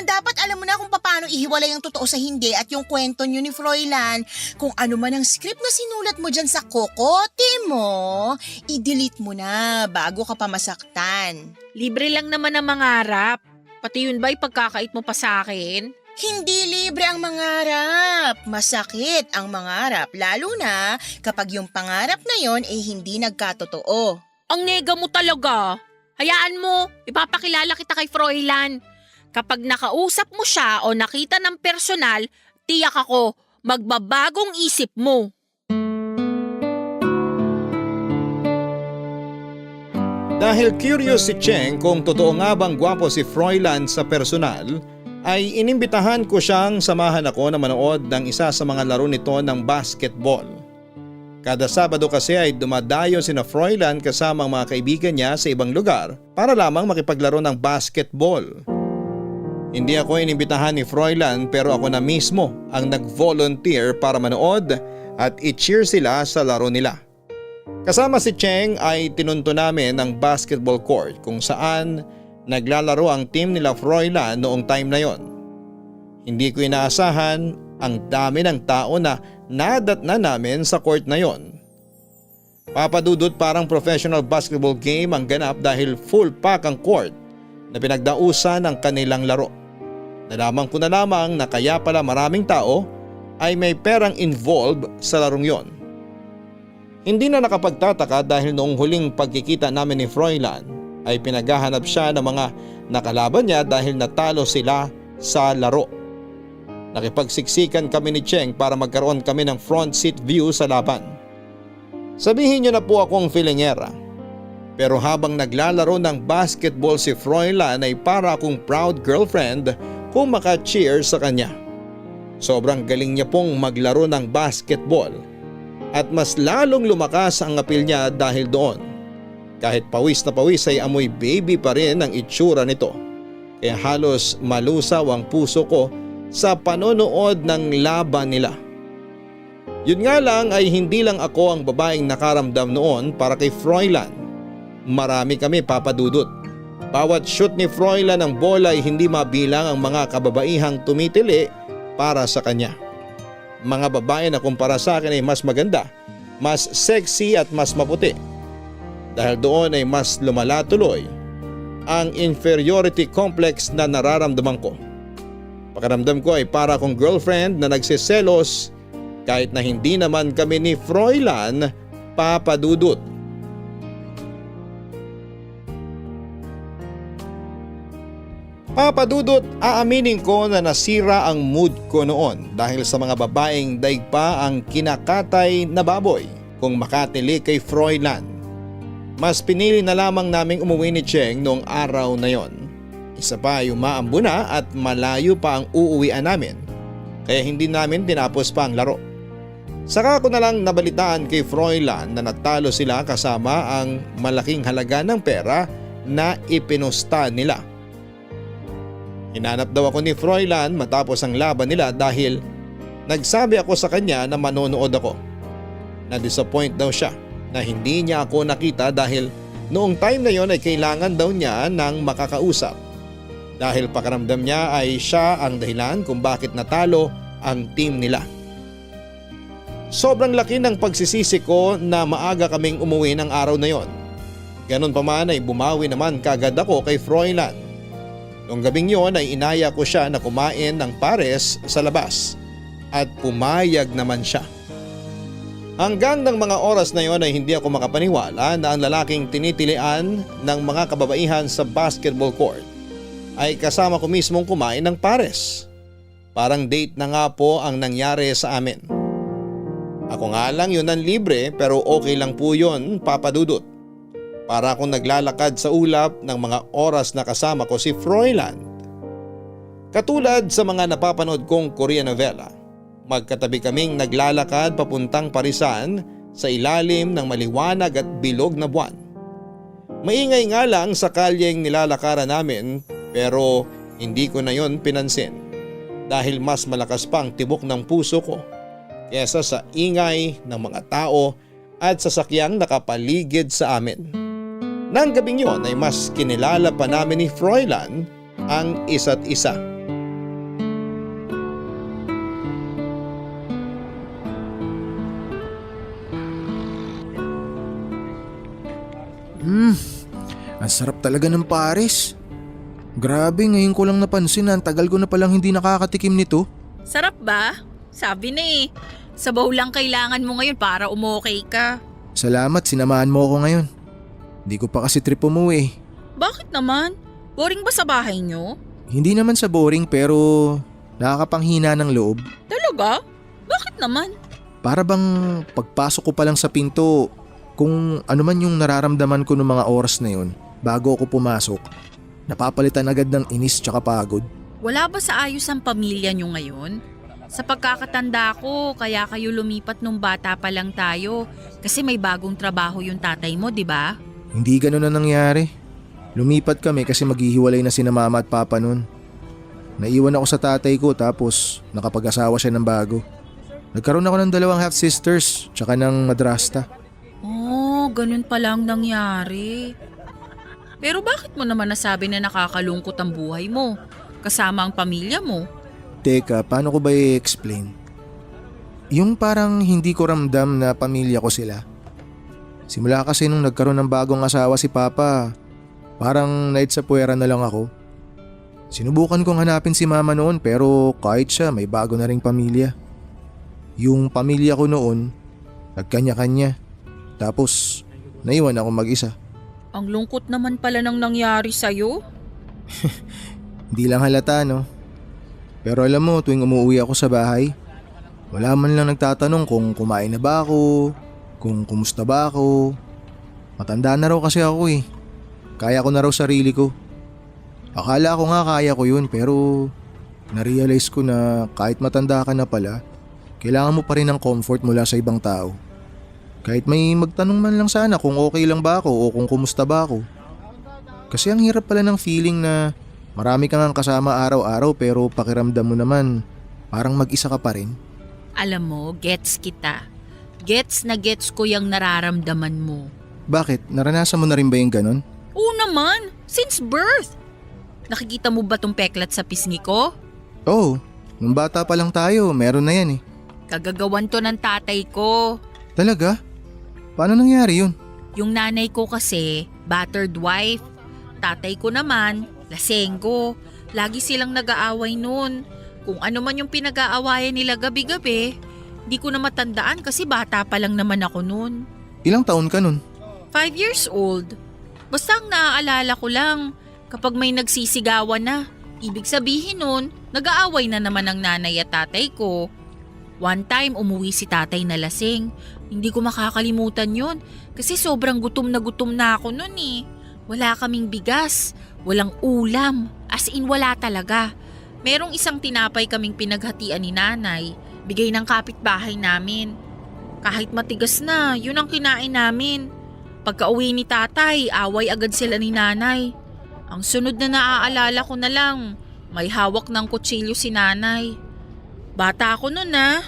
Dapat alam mo na kung paano ihiwalay ang totoo sa hindi at yung kwento nyo ni Froilan. Kung ano man ang script na sinulat mo dyan sa kokote mo, i-delete mo na bago ka pa masaktan. Libre lang naman ang mangarap. Pati yun ba ipagkakait mo pa sa akin? Hindi libre ang mangarap. Masakit ang mangarap, lalo na kapag yung pangarap na yon ay hindi nagkatotoo. Ang nega mo talaga. Hayaan mo, ipapakilala kita kay Froilan. Kapag nakausap mo siya o nakita ng personal, tiyak ako, magbabagong isip mo. Dahil curious si Cheng kung totoo nga bang gwapo si Froilan sa personal, ay inimbitahan ko siyang samahan ako na manood ng isa sa mga laro nito ng basketball. Kada Sabado kasi ay dumadayo sina Froilan kasama ang mga kaibigan niya sa ibang lugar para lamang makipaglaro ng basketball. Hindi ako inimbitahan ni Froilan pero ako na mismo ang nag-volunteer para manood at i-cheer sila sa laro nila. Kasama si Cheng ay tinunto namin ang basketball court kung saan naglalaro ang team nila Froilan noong time na yon. Hindi ko inaasahan ang dami ng tao na nadatna namin sa court na yon. Papadudot parang professional basketball game ang ganap dahil full pack ang court na pinagdausan ng kanilang laro. Nalaman ko na lamang na kaya pala maraming tao ay may perang involved sa larong yon. Hindi na nakapagtataka dahil noong huling pagkikita namin ni Froilan ay pinaghahanap siya ng mga nakalaban niya dahil natalo sila sa laro. Nakipagsiksikan kami ni Cheng para magkaroon kami ng front seat view sa laban. Sabihin niyo na po akong filingera. Pero habang naglalaro ng basketball si Froilan ay para akong proud girlfriend kung maka-cheer sa kanya. Sobrang galing niya pong maglaro ng basketball at mas lalong lumakas ang apil niya dahil doon. Kahit pawis na pawis ay amoy baby pa rin ang itsura nito. Kaya halos malusaw ang puso ko sa panonood ng laban nila. Yun nga lang ay hindi lang ako ang babaeng nakaramdam noon para kay Froilan. Marami kami papadudot. Bawat shoot ni Froilan ng bola ay hindi mabilang ang mga kababaihang tumitili para sa kanya. Mga babae na kumpara sa akin ay mas maganda, mas sexy at mas maputi. Dahil doon ay mas lumala tuloy ang inferiority complex na nararamdaman ko. Pakiramdam ko ay para akong girlfriend na nagsiselos kahit na hindi naman kami ni Froilan papadudot. Papadudot, aaminin ko na nasira ang mood ko noon dahil sa mga babaeng daig pa ang kinakatay na baboy kung makatili kay Froilan. Mas pinili na lamang naming umuwi ni Cheng noong araw na yon. Isa pa ay umaambo na at malayo pa ang uuwian namin kaya hindi namin tinapos pa ang laro. Saka ko na lang nabalitaan kay Froilan na natalo sila kasama ang malaking halaga ng pera na ipinusta nila. Hinanap daw ako ni Froilan matapos ang laban nila dahil nagsabi ako sa kanya na manonood ako. Na-disappoint daw siya na hindi niya ako nakita dahil noong time na yon ay kailangan daw niya ng makakausap. Dahil pakiramdam niya ay siya ang dahilan kung bakit natalo ang team nila. Sobrang laki ng pagsisisi ko na maaga kaming umuwi ng araw na yon. Ganon pa man ay bumawi naman kagad ako kay Froilan. Noong gabing yon ay inaya ko siya na kumain ng pares sa labas at pumayag naman siya. Hanggang ng mga oras na yon ay hindi ako makapaniwala na ang lalaking tinitilian ng mga kababaihan sa basketball court ay kasama ko mismong kumain ng pares. Parang date na nga po ang nangyari sa amin. Ako nga lang yun ang libre pero okay lang po yun, papadudot. Para akong naglalakad sa ulap ng mga oras na kasama ko si Froilan. Katulad sa mga napapanood kong Korean novela, magkatabi kaming naglalakad papuntang Parisan sa ilalim ng maliwanag at bilog na buwan. Maingay nga lang sa kalyeng nilalakaran namin pero hindi ko na yon pinansin dahil mas malakas pa ang tibok ng puso ko kesa sa ingay ng mga tao at sasakyang nakapaligid sa amin. Nang gabing yon ay mas kinilala pa namin ni Froilan ang isa't isa. Ang sarap talaga ng pares. Grabe, ngayon ko lang napansin na ang tagal ko na palang hindi nakakatikim nito. Sarap ba? Sabi na eh. Sabaw lang kailangan mo ngayon para umokay ka. Salamat, sinamahan mo ako ngayon. Hindi ko pa kasi trip umuwi. Bakit naman? Boring ba sa bahay nyo? Hindi naman sa boring pero nakakapanghina ng loob. Talaga? Bakit naman? Para bang pagpasok ko pa lang sa pinto, kung ano man yung nararamdaman ko ng mga oras na yun bago ako pumasok, napapalitan agad ng inis tsaka pagod. Wala ba sa ayos ang pamilya nyo ngayon? Sa pagkakatanda ko, kaya kayo lumipat nung bata pa lang tayo kasi may bagong trabaho yung tatay mo, di ba? Hindi ganun na nangyari. Lumipat kami kasi maghihiwalay na sina mama at papa nun. Naiwan ako sa tatay ko tapos nakapag-asawa siya ng bago. Nagkaroon ako ng 2 half-sisters tsaka ng madrasta. Oh, ganun palang nangyari. Pero bakit mo naman nasabi na nakakalungkot ang buhay mo? Kasama ang pamilya mo? Teka, paano ko ba i-explain? Yung parang hindi ko ramdam na pamilya ko sila. Simula kasi nung nagkaroon ng bagong asawa si Papa, parang night sa puwera na lang ako. Sinubukan kong hanapin si Mama noon pero kahit siya may bago na ring pamilya. Yung pamilya ko noon, nagkanya-kanya. Tapos, naiwan ako mag-isa. Ang lungkot naman pala ng nangyari sa'yo. Hindi lang halata, no? Pero alam mo, tuwing umuwi ako sa bahay, wala man lang nagtatanong kung kumain na ba ako, kung kumusta ba ako. Matanda na raw kasi ako eh. Kaya ko na raw sarili ko. Akala ko nga kaya ko yun pero narealize ko na kahit matanda ka na pala, kailangan mo pa rin ng comfort mula sa ibang tao. Kahit may magtanong man lang sana kung okay lang ba ako o kung kumusta ba ako. Kasi ang hirap pala ng feeling na marami kang kasama araw-araw pero pakiramdam mo naman parang mag-isa ka pa rin. Alam mo, gets kita. Gets na gets ko yung nararamdaman mo. Bakit? Naranasan mo na rin ba yung ganon? Oo naman, since birth. Nakikita mo ba tong peklat sa pisngi ko? Oo, nung bata pa lang tayo, meron na yan eh. Kagagawan to ng tatay ko. Talaga? Paano nangyari yun? Yung nanay ko kasi, battered wife. Tatay ko naman, lasenggo. Lagi silang nag-aaway noon. Kung ano man yung pinag-aawayan nila gabi-gabi, di ko na matandaan kasi bata pa lang naman ako noon. Ilang taon ka nun? 5 years old. Basta ang naaalala ko lang, kapag may nagsisigawan na, ibig sabihin nun, nag-aaway na naman ang nanay at tatay ko. One time umuwi si tatay na lasing. Hindi ko makakalimutan yon kasi sobrang gutom na ako nun eh. Wala kaming bigas, walang ulam, as in wala talaga. Merong isang tinapay kaming pinaghatian ni nanay, bigay ng kapitbahay namin. Kahit matigas na, yun ang kinain namin. Pagka-uwi ni tatay, away agad sila ni nanay. Ang sunod na naaalala ko na lang, may hawak ng kutsilyo si nanay. Bata ako nun ah.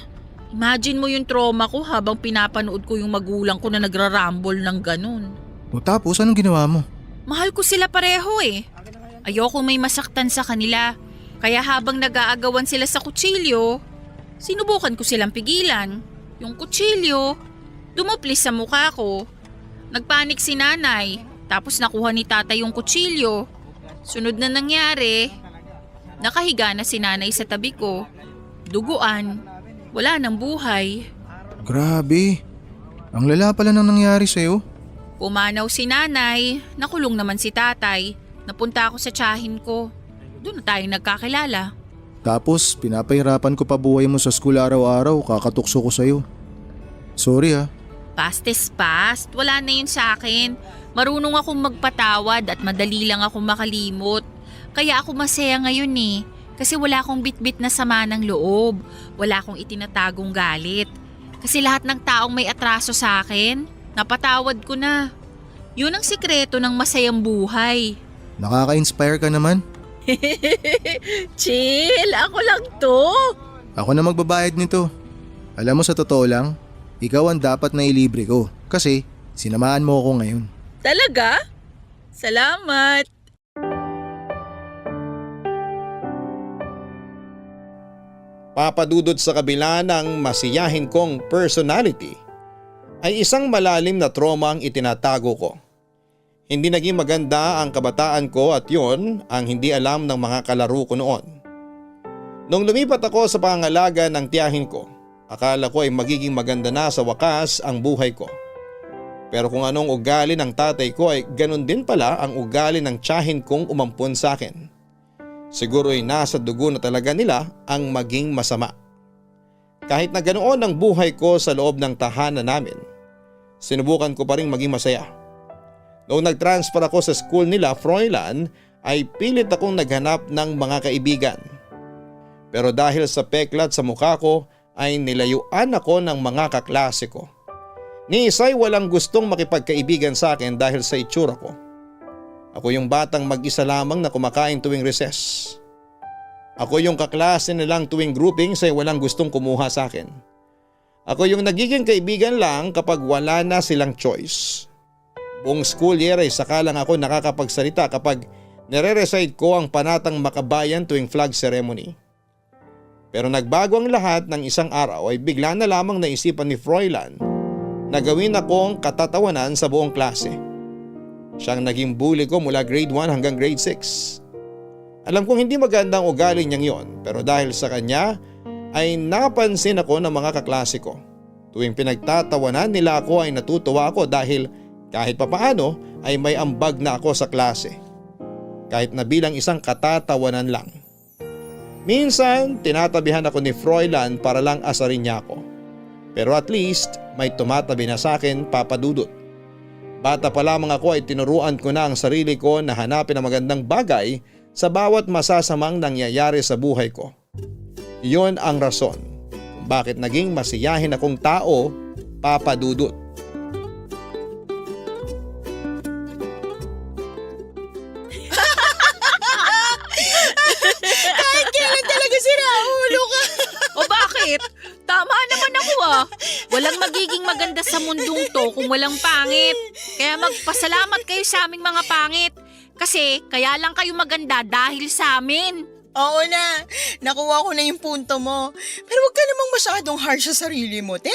Imagine mo yung trauma ko habang pinapanood ko yung magulang ko na nagrarambol ng ganun. O tapos anong ginawa mo? Mahal ko sila pareho eh. Ayoko may masaktan sa kanila. Kaya habang nag-aagawan sila sa kutsilyo, sinubukan ko silang pigilan. Yung kutsilyo, dumuplis sa mukha ko. Nagpanik si nanay, tapos nakuha ni tatay yung kutsilyo. Sunod na nangyari, nakahiga na si nanay sa tabi ko. Duguan, wala nang buhay. Grabe, ang lala pala nang nangyari sa'yo. Pumanaw si nanay, nakulong naman si tatay. Napunta ako sa tiyahin ko. Doon na tayo nagkakilala. Tapos pinapahirapan ko pa buhay mo sa school araw-araw, kakatukso ko sa'yo. Sorry ah. Past is past, wala na yun sa akin. Marunong akong magpatawad at madali lang akong makalimot. Kaya ako masaya ngayon eh. Kasi wala akong bitbit na sama ng loob. Wala akong itinatagong galit. Kasi lahat ng taong may atraso sa akin, napatawad ko na. Yun ang sikreto ng masayang buhay. Nakaka-inspire ka naman. Chill, ako lang to. Ako na magbabayad nito. Alam mo sa totoo lang, ikaw ang dapat na ilibre ko. Kasi sinamahan mo ako ngayon. Talaga? Salamat. Papadudod sa kabila ng masiyahin kong personality, ay isang malalim na trauma ang itinatago ko. Hindi naging maganda ang kabataan ko at yon ang hindi alam ng mga kalaro ko noon. Nung lumipat ako sa pangalaga ng tiyahin ko, akala ko ay magiging maganda na sa wakas ang buhay ko. Pero kung anong ugali ng tatay ko ay ganun din pala ang ugali ng tiyahin kong umampon sa akin. Siguro'y nasa dugo na talaga nila ang maging masama. Kahit na ganoon ang buhay ko sa loob ng tahanan namin, sinubukan ko pa rin maging masaya. Noong nag-transfer ako sa school nila, Froilan, ay pilit akong naghanap ng mga kaibigan. Pero dahil sa peklat sa mukha ko ay nilayuan ako ng mga kaklase ko. Ni isa'y walang gustong makipagkaibigan sa akin dahil sa itsura ko. Ako yung batang mag-isa lamang na kumakain tuwing recess. Ako yung kaklase nilang tuwing grouping ay walang gustong kumuha sa akin. Ako yung nagiging kaibigan lang kapag wala na silang choice. Buong school year ay saka lang ako nakakapagsalita kapag nire-recite ko ang panatang makabayan tuwing flag ceremony. Pero nagbago ang lahat ng isang araw ay bigla na lamang naisipan ni Froilan na gawin akong katatawanan sa buong klase. Siyang naging bully ko mula grade 1 hanggang grade 6. Alam kong hindi magandang ugali niyang yon, pero dahil sa kanya ay napansin ako ng mga kaklase ko. Tuwing pinagtatawanan nila ako ay natutuwa ako dahil kahit papaano ay may ambag na ako sa klase. Kahit na bilang isang katatawanan lang. Minsan tinatabihan ako ni Froilan para lang asarin niya ako. Pero at least may tumatabi na sa akin, Papa Dudut. Bata pa lamang ako ay tinuruan ko na ang sarili ko na hanapin ang magandang bagay sa bawat masasamang nangyayari sa buhay ko. Iyon ang rason kung bakit naging masiyahin akong tao, Papa Dudut. O bakit? Tama naman ako ah. Walang magiging maganda sa mundong to kung walang pangit. Kaya magpasalamat kayo sa aming mga pangit. Kasi kaya lang kayo maganda dahil sa amin. Oo na, nakuha ko na yung punto mo. Pero wag ka namang masyadong harsh sa sarili mo, te.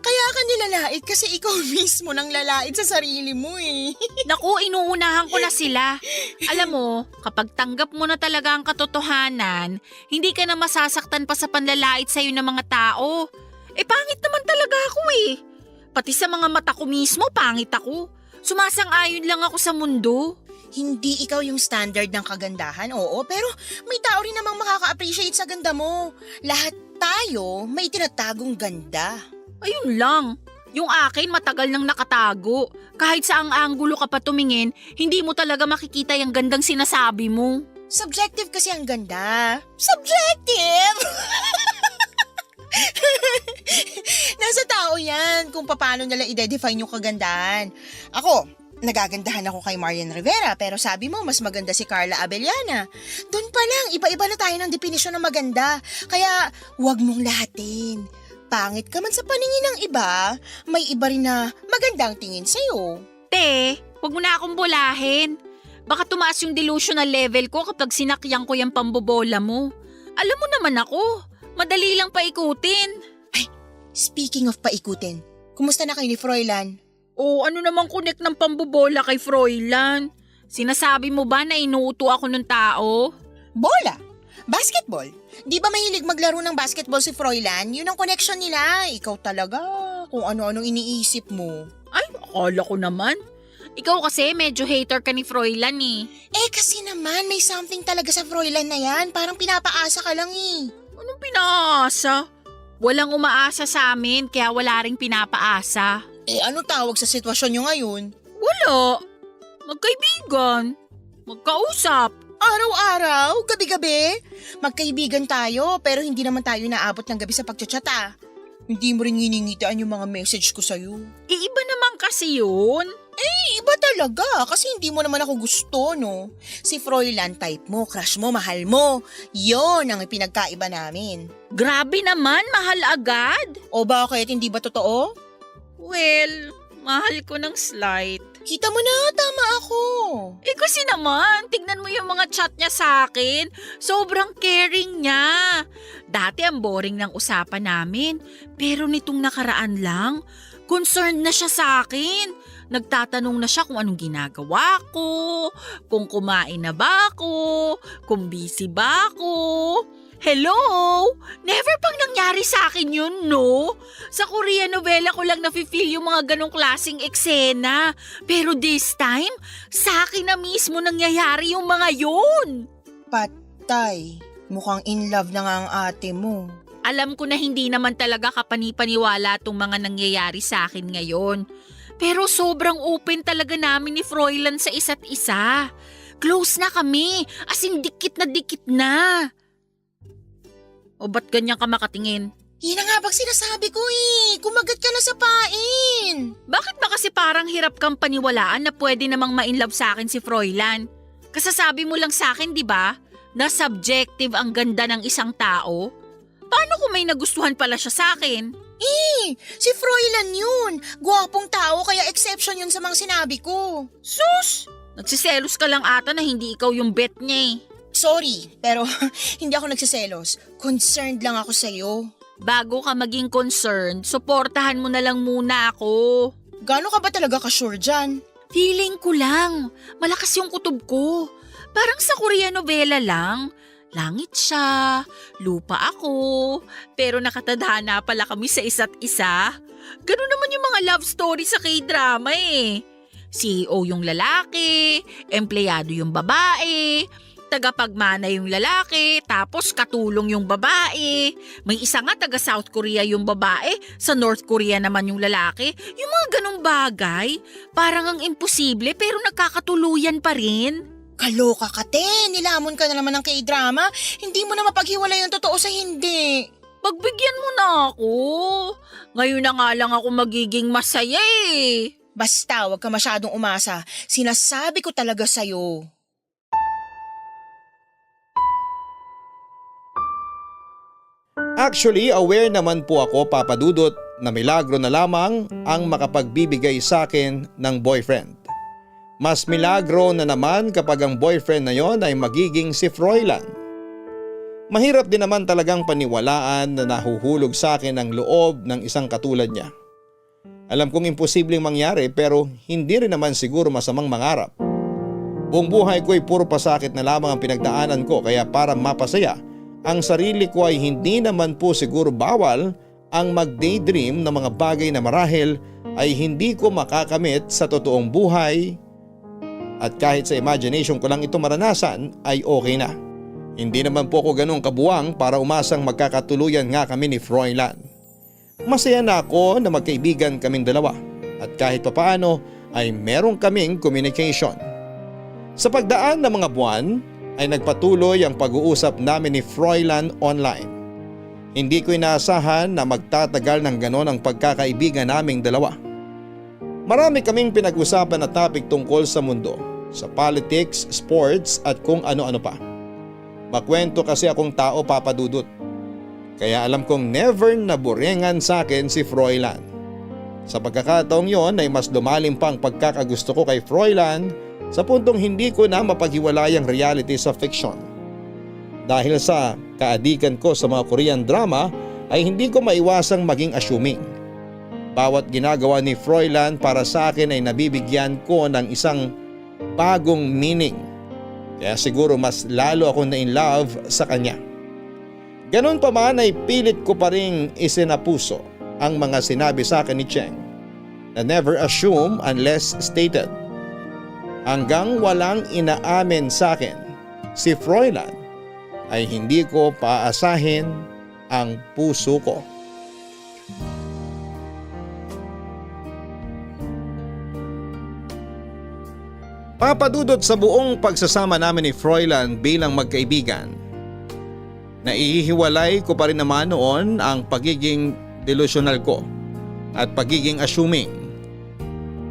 Kaya ka nilalait kasi ikaw mismo nang lalait sa sarili mo eh. Naku, inuunahan ko na sila. Alam mo, kapag tanggap mo na talaga ang katotohanan, hindi ka na masasaktan pa sa panlalait sa'yo ng mga tao. Pangit naman talaga ako eh. Pati sa mga mata ko mismo, pangit ako. Sumasang-ayon lang ako sa mundo. Hindi ikaw yung standard ng kagandahan, oo, pero may tao rin namang makaka-appreciate sa ganda mo. Lahat tayo may tinatagong ganda. Ayun lang. Yung akin matagal nang nakatago. Kahit saang anggulo ka pa tumingin, hindi mo talaga makikita yung gandang sinasabi mo. Subjective kasi ang ganda. Subjective! Nasa tao yan kung paano nila i-define yung kagandahan. Ako, nagagandahan ako kay Marian Rivera pero sabi mo mas maganda si Carla Abellana. Doon pa lang, iba-iba na tayo ng definisyon ng maganda. Kaya huwag mong lahatin. Pangit ka man sa paningin ng iba, may iba rin na magandang tingin sa'yo. Te, wag mo na akong bulahin. Baka tumaas yung delusional level ko kapag sinakyang ko yung pambobola mo. Alam mo naman ako, madali lang paikutin. Speaking of paikutin, kumusta na kayo ni Froilan? O ano namang connect ng pambobola kay Froilan? Sinasabi mo ba na inuuto ako ng tao? Bola! Basketball! Di ba mahilig maglaro ng basketball si Froilan? Yun ang connection nila. Ikaw talaga, kung ano-anong iniisip mo. Ay, akala ko naman. Ikaw kasi medyo hater ka ni Froilan eh. Kasi naman may something talaga sa Froilan na yan. Parang pinapaasa ka lang eh. Anong pinaasa? Walang umaasa sa amin kaya wala ring pinapaasa. Ano tawag sa sitwasyon nyo ngayon? Wala. Magkaibigan. Magkausap. Araw-araw, gabi-gabi. Magkaibigan tayo pero hindi naman tayo naabot ng gabi sa pagchatsata. Hindi mo rin hiningitaan yung mga message ko sa'yo. Iba naman kasi yun. Iba talaga kasi hindi mo naman ako gusto, no? Si Froilan type mo, crush mo, mahal mo. Yon ang pinagkaiba namin. Grabe naman, mahal agad. O bakit, hindi ba totoo? Well, mahal ko ng slight. Kita mo na, tama ako. Kasi naman, tignan mo yung mga chat niya sa akin. Sobrang caring niya. Dati ang boring ng usapan namin. Pero nitong nakaraan lang, concerned na siya sa akin. Nagtatanong na siya kung anong ginagawa ko, kung kumain na ba ako, kung busy ba ako. Hello? Never pang nangyari sa akin yun, no? Sa Korean novela ko lang nafe-feel yung mga ganong klaseng eksena. Pero this time, sa akin na mismo nangyayari yung mga yun. Tay, mukhang in love na nga ang ate mo. Alam ko na hindi naman talaga kapanipaniwala tong mga nangyayari sa akin ngayon. Pero sobrang open talaga namin ni Froilan sa isa't isa. Close na kami, as in dikit na. O ba't ganyan ka makatingin? Yan na nga bang sinasabi ko kumagat ka na sa pain. Bakit ba kasi parang hirap kang paniwalaan na pwede namang ma-inlove sa akin si Froilan? Kasasabi mo lang sa akin, di ba? Na subjective ang ganda ng isang tao? Paano kung may nagustuhan pala siya sa akin? Si Froilan yun. Gwapong tao kaya exception yun sa mga sinabi ko. Sus! Nagsiselos ka lang ata na hindi ikaw yung bet niya eh. Sorry, pero hindi ako nagsiselos. Concerned lang ako sa'yo. Bago ka maging concerned, suportahan mo na lang muna ako. Gaano ka ba talaga ka-sure dyan? Feeling ko lang. Malakas yung kutob ko. Parang sa Korean novela lang. Langit siya, lupa ako, pero nakatadhana pala kami sa isa't isa. Ganun naman yung mga love story sa K-drama eh. CEO yung lalaki, empleyado yung babae, tagapagmana yung lalaki, tapos katulong yung babae. May isa nga taga South Korea yung babae, sa North Korea naman yung lalaki. Yung mga ganong bagay, parang ang imposible pero nagkakatuluyan pa rin. Kaloka ka, te. Nilamon ka na naman ng K-drama. Hindi mo na mapaghiwalay yung totoo sa hindi. Pagbigyan mo na ako. Ngayon na nga lang ako magiging masaya eh. Basta, wag ka masyadong umasa. Sinasabi ko talaga sa'yo. Actually, aware naman po ako, Papa Dudut, na milagro na lamang ang makapagbibigay sa akin ng boyfriend. Mas milagro na naman kapag ang boyfriend na yon ay magiging si Froilan. Mahirap din naman talagang paniwalaan na nahuhulog sa akin ang loob ng isang katulad niya. Alam kong imposibleng mangyari pero hindi rin naman siguro masamang mangarap. Buong buhay ko ay puro pasakit na lamang ang pinagdaanan ko kaya para mapasaya ang sarili ko ay hindi naman po siguro bawal ang mag-daydream ng mga bagay na marahil ay hindi ko makakamit sa totoong buhay. At kahit sa imagination ko lang ito maranasan ay okay na. Hindi naman po ako ganun kabuwang para umasang magkakatuluyan nga kami ni Froilan. Masaya na ako na magkaibigan kaming dalawa at kahit papaano ay meron kaming communication. Sa pagdaan ng mga buwan ay nagpatuloy ang pag-uusap namin ni Froilan online. Hindi ko inaasahan na magtatagal ng ganon ang pagkakaibigan naming dalawa. Marami kaming pinag-usapan na topic tungkol sa mundo, sa politics, sports at kung ano-ano pa. Makwento kasi akong tao, Papa Dudut. Kaya alam kong never naburengan sa akin si Froilan. Sa pagkakataong yon ay mas lumalim pa ang pagkakagusto ko kay Froilan sa puntong hindi ko na mapaghiwalay ang reality sa fiction. Dahil sa kaadikan ko sa mga Korean drama ay hindi ko maiwasang maging assuming. Bawat ginagawa ni Froilan para sa akin ay nabibigyan ko ng isang bagong meaning. Kaya siguro mas lalo ako na in love sa kanya. Ganon pa man ay pilit ko pa ring isinapuso ang mga sinabi sa akin ni Cheng na never assume unless stated. Hanggang walang inaamin sa akin si Froilan ay hindi ko paaasahin ang puso ko. Papadudot sa buong pagsasama namin ni Froilan bilang magkaibigan. Naihiwalay ko pa rin naman noon ang pagiging delusional ko at pagiging assuming.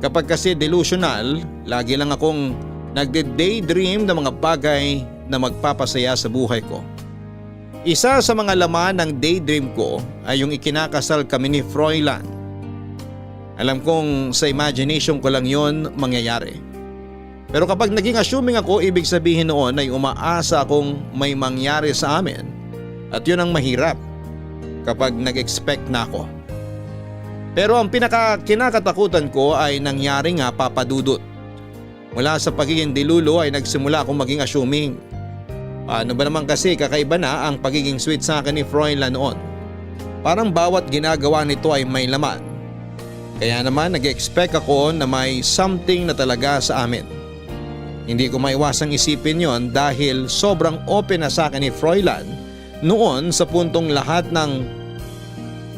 Kapag kasi delusional, lagi lang akong nagde-daydream ng mga bagay na magpapasaya sa buhay ko. Isa sa mga laman ng daydream ko ay yung ikinakasal kami ni Froilan. Alam kong sa imagination ko lang yon mangyayari. Pero kapag naging assuming ako, ibig sabihin noon ay umaasa akong may mangyari sa amin. At yun ang mahirap kapag nag-expect na ako. Pero ang kinakatakutan ko ay nangyari nga, Papa Dudut. Mula sa pagiging dilulo ay nagsimula akong maging assuming. Paano ba naman kasi kakaiba na ang pagiging sweet sa akin ni Froilan noon? Parang bawat ginagawa nito ay may laman. Kaya naman nag-expect ako na may something na talaga sa amin. Hindi ko maiwasang isipin yon dahil sobrang open na sa akin ni Froilan noon sa puntong lahat ng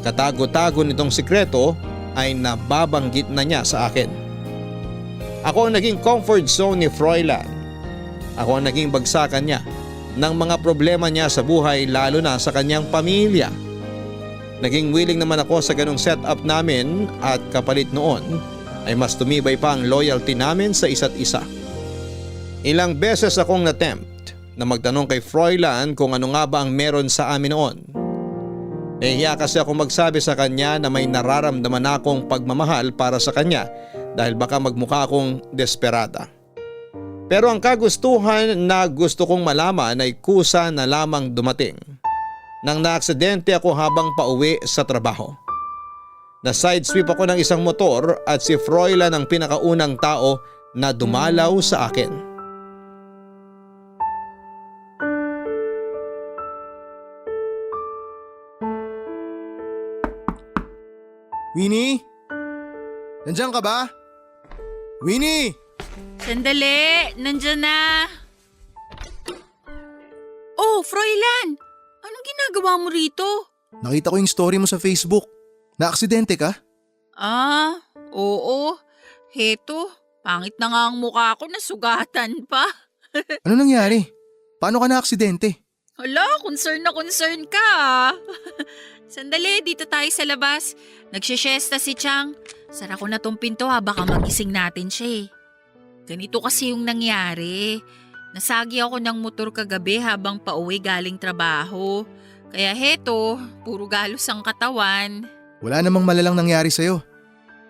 katago-tago nitong sikreto ay nababanggit na niya sa akin. Ako ang naging comfort zone ni Froilan. Ako ang naging bagsakan niya ng mga problema niya sa buhay lalo na sa kanyang pamilya. Naging willing naman ako sa ganong setup namin at kapalit noon ay mas tumibay pa ang loyalty namin sa isa't isa. Ilang beses akong natempt na magtanong kay Froilan kung ano nga ba ang meron sa amin noon. Nahihiya kasi ako magsabi sa kanya na may nararamdaman akong pagmamahal para sa kanya dahil baka magmukha akong desperada. Pero ang kagustuhan na gusto kong malaman ay kusa na lamang dumating nang naaksidente ako habang pauwi sa trabaho. Na-sidesweep ako ng isang motor at si Froilan ang pinakaunang tao na dumalaw sa akin. Winnie? Nandiyan ka ba? Winnie! Sandali, nandyan na. Oh, Froilan! Anong ginagawa mo rito? Nakita ko yung story mo sa Facebook. Naaksidente ka? Ah, oo. Heto, pangit na nga ang mukha ko, nasugatan pa. Ano nangyari? Paano ka naaksidente? Hala, concern na concern ka ah. Sandali, dito tayo sa labas. Nagsishesta si Chang. Sara ko na tong pinto ha, baka magising natin siya eh. Ganito kasi yung nangyari. Nasagi ako ng motor kagabi habang pauwi galing trabaho. Kaya heto, puro galos ang katawan. Wala namang malalang nangyari sa'yo.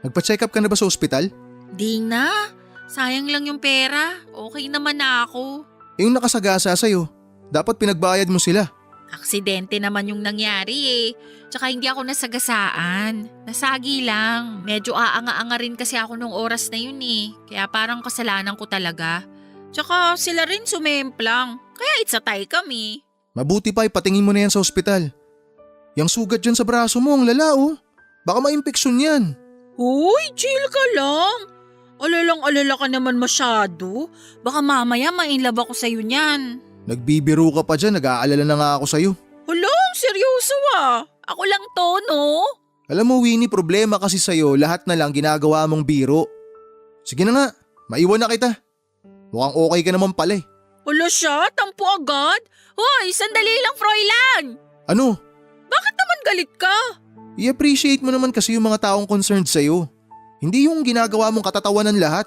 Nagpa-check up ka na ba sa ospital? Di na, sayang lang yung pera. Okay naman na ako. Yung nakasagasa sa'yo, dapat pinagbayad mo sila. Aksidente naman yung nangyari eh. Tsaka hindi ako nasagasaan. Nasagi lang. Medyo aanga-anga rin kasi ako nung oras na yun eh. Kaya parang kasalanan ko talaga. Tsaka sila rin sumemplang. Kaya it's a tie kami. Mabuti pa ipatingin mo na yan sa ospital. Yang sugat dyan sa braso mo, ang lala oh. Baka ma-impeksyon yan. Uy, chill ka lang. Alalang-alala ka naman masyado. Baka mamaya ma-inlove ako sa'yo niyan. Nagbibiro ka pa dyan, nag-aalala na nga ako sa'yo. Hala, seryoso ah. Ako lang to, no? Alam mo Winnie, problema kasi sa'yo, lahat na lang ginagawa mong biro. Sige na nga, maiwan na kita. Mukhang okay ka naman pala eh. Hala siya, tampo agad. Hoy, sandali lang, Froilan. Ano? Bakit naman galit ka? I-appreciate mo naman kasi yung mga taong concerned sa'yo. Hindi yung ginagawa mong katatawanan lahat.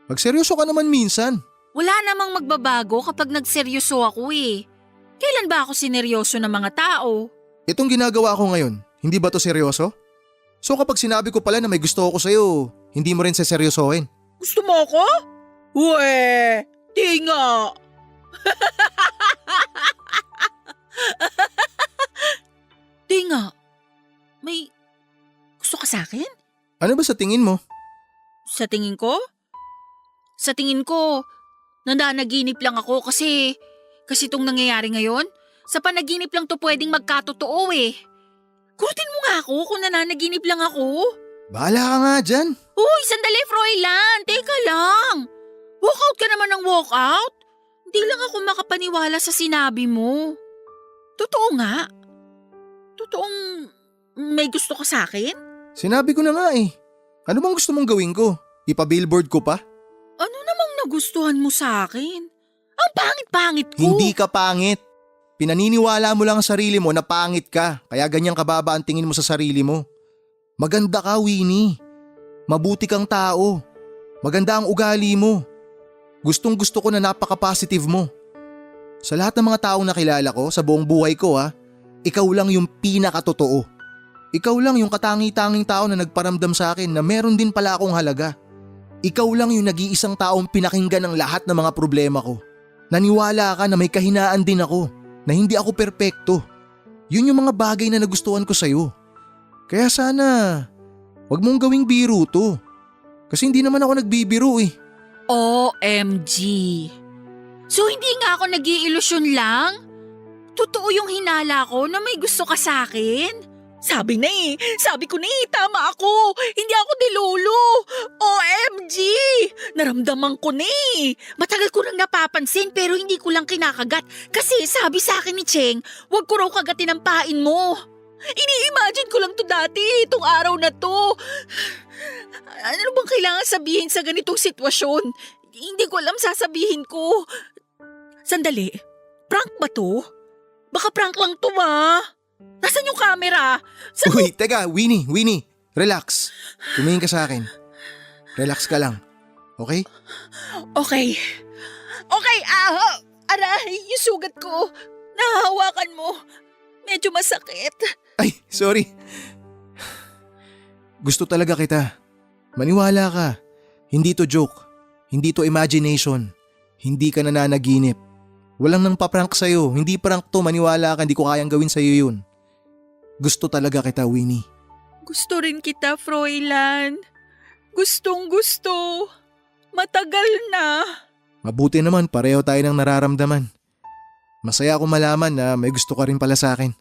Magseryoso ka naman minsan. Wala namang magbabago kapag nagseryoso ako eh. Kailan ba ako sineryoso ng mga tao? Itong ginagawa ko ngayon, hindi ba to seryoso? So kapag sinabi ko pala na may gusto ako sa'yo, hindi mo rin seseryosohin. Gusto mo ako? Uwe, di nga. Di nga. May gusto ka sa akin? Ano ba sa tingin mo? Sa tingin ko? Sa tingin ko, nananaginip lang ako kasi itong nangyayari ngayon, sa panaginip lang to pwedeng magkatotoo eh. Kurutin mo nga ako kung nananaginip lang ako. Bahala ka nga dyan. Uy, sandali Froilan, teka lang. Walkout ka naman ng walkout? Hindi lang ako makapaniwala sa sinabi mo. Totoo nga. Totoong may gusto ka sa akin? Sinabi ko na nga eh. Ano bang gusto mong gawin ko? Ipa-billboard ko pa? Ano namang nagustuhan mo sa akin? Ang pangit-pangit ko. Hindi ka pangit. Pinaniniwala mo lang ang sarili mo na pangit ka, kaya ganyang kababa ang tingin mo sa sarili mo. Maganda ka, Winnie. Mabuti kang tao. Maganda ang ugali mo. Gustong gusto ko na napaka-positive mo. Sa lahat ng mga taong nakilala ko sa buong buhay ko ikaw lang yung pinakatotoo. Ikaw lang yung katangi-tanging tao na nagparamdam sa akin na meron din pala akong halaga. Ikaw lang yung nag-iisang taong pinakinggan ng lahat ng mga problema ko. Naniwala ka na may kahinaan din ako, na hindi ako perpekto. Yun yung mga bagay na nagustuhan ko sa'yo. Kaya sana, wag mong gawing biro to. Kasi hindi naman ako nagbibiro eh. OMG. So hindi nga ako nag-iilusyon lang? Totoo yung hinala ko na may gusto ka sa akin? Sabi ko na tama ako. Hindi ako dilolo. OMG! Naramdaman ko na Matagal ko nang napapansin pero hindi ko lang kinakagat. Kasi sabi sa akin ni Cheng, huwag ko raw kagatin ang pain mo. Ini-imagine ko lang to dati, itong araw na to. Ano bang kailangan sabihin sa ganitong sitwasyon? Hindi ko alam sasabihin ko. Sandali, prank ba to? Baka prank lang to Nasaan yung camera? Uy, teka, Winnie, relax. Tumingin ka sa akin. Relax ka lang, okay? Okay, aray, yung sugat ko. Nahahawakan mo. Medyo masakit. Ay, sorry. Gusto talaga kita. Maniwala ka. Hindi to joke. Hindi to imagination. Hindi ka nananaginip. Walang nang paprank sa'yo. Hindi prank to, maniwala ka. Hindi ko kayang gawin sa'yo yun. Gusto talaga kita, Winnie. Gusto rin kita, Froilan. Gustong gusto. Matagal na. Mabuti naman, pareho tayo ng nararamdaman. Masaya ako malaman na may gusto ka rin pala sa akin.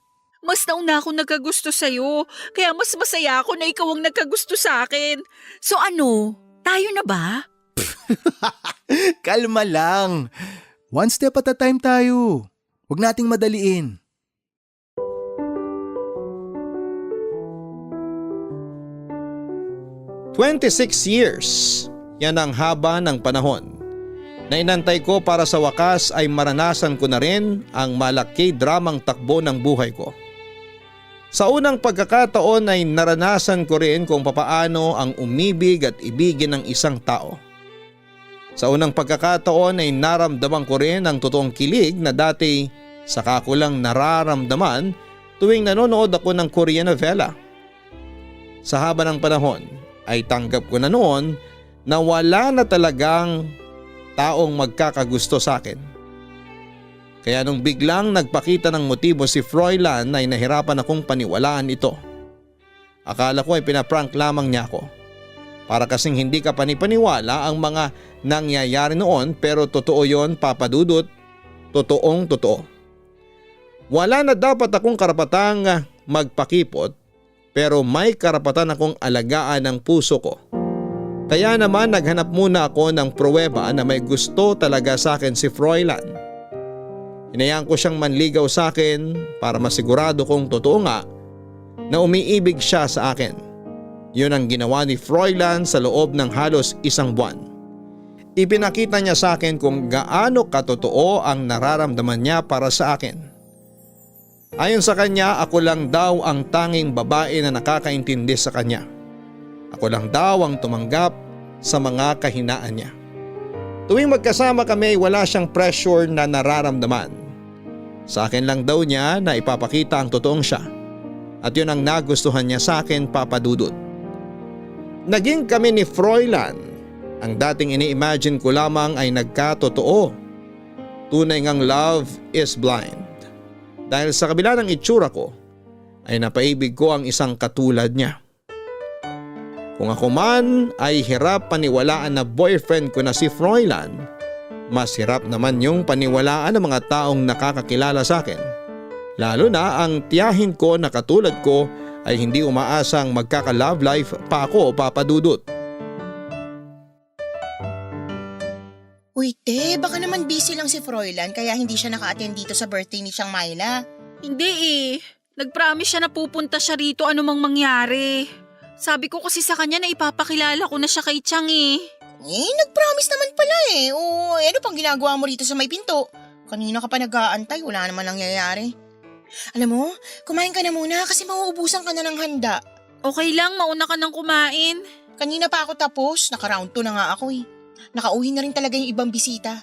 Mas nauna ako nagkagusto sa'yo. Kaya mas masaya ako na ikaw ang nagkagusto sa akin. So ano, tayo na ba? Kalma lang. One step at a time tayo. Huwag nating madaliin. "26 years. Yan ang haba ng panahon na inantay ko para sa wakas ay maranasan ko na rin ang malaki dramang takbo ng buhay ko. Sa unang pagkakataon ay naranasan ko rin kung papaano ang umibig at ibigin ng isang tao. Sa unang pagkakataon ay naramdaman ko rin ang totoong kilig na dati saka ko lang nararamdaman tuwing nanonood ako ng Korean novela. Sa haba ng panahon ay tanggap ko na noon na wala na talagang taong magkakagusto sa akin. Kaya nung biglang nagpakita ng motibo si Froilan ay nahirapan akong paniwalaan ito. Akala ko ay pinaprank lamang niya ako. Para kasing hindi ka panipaniwala ang mga nangyayari noon pero totoo yon, Papa Dudut. Totoong totoo. Wala na dapat akong karapatang magpakipot pero may karapatan akong alagaan ang puso ko. Kaya naman naghanap muna ako ng pruweba na may gusto talaga sa akin si Froilan. Hinayaan ko siyang manligaw sa akin para masigurado kong totoo nga na umiibig siya sa akin. Yun ang ginawa ni Froilan sa loob ng halos isang buwan. Ipinakita niya sa akin kung gaano katotoo ang nararamdaman niya para sa akin. Ayon sa kanya, ako lang daw ang tanging babae na nakakaintindi sa kanya. Ako lang daw ang tumanggap sa mga kahinaan niya. Tuwing magkasama kami, wala siyang pressure na nararamdaman. Sa akin lang daw niya na ipapakita ang totoong siya. At yun ang nagustuhan niya sa akin, Papa Dudut. Naging kami ni Froilan. Ang dating ini-imagine ko lamang ay nagkatotoo. Tunay ngang love is blind. Dahil sa kabila ng itsura ko, ay napaibig ko ang isang katulad niya. Kung ako man ay hirap paniwalaan na boyfriend ko na si Froilan, mas hirap naman yung paniwalaan ng mga taong nakakakilala sa akin. Lalo na ang tiyahin ko na katulad ko ay hindi umaasang magkaka-love life pa ako, Papa Dudut. Uy, te, baka naman busy lang si Froilan kaya hindi siya naka-attend dito sa birthday ni Chiang Myla. Hindi Nag-promise siya na pupunta siya rito anumang mangyari. Sabi ko kasi sa kanya na ipapakilala ko na siya kay Chang Nag-promise naman pala ano pang ginagawa mo rito sa may pinto? Kanina ka pa nag-aantay, wala naman nangyayari. Alam mo, kumain ka na muna kasi mauubusan ka na ng handa. Okay lang, mauna ka nang kumain. Kanina pa ako tapos, naka-round 2 na nga ako Nakauwi na rin talaga yung ibang bisita.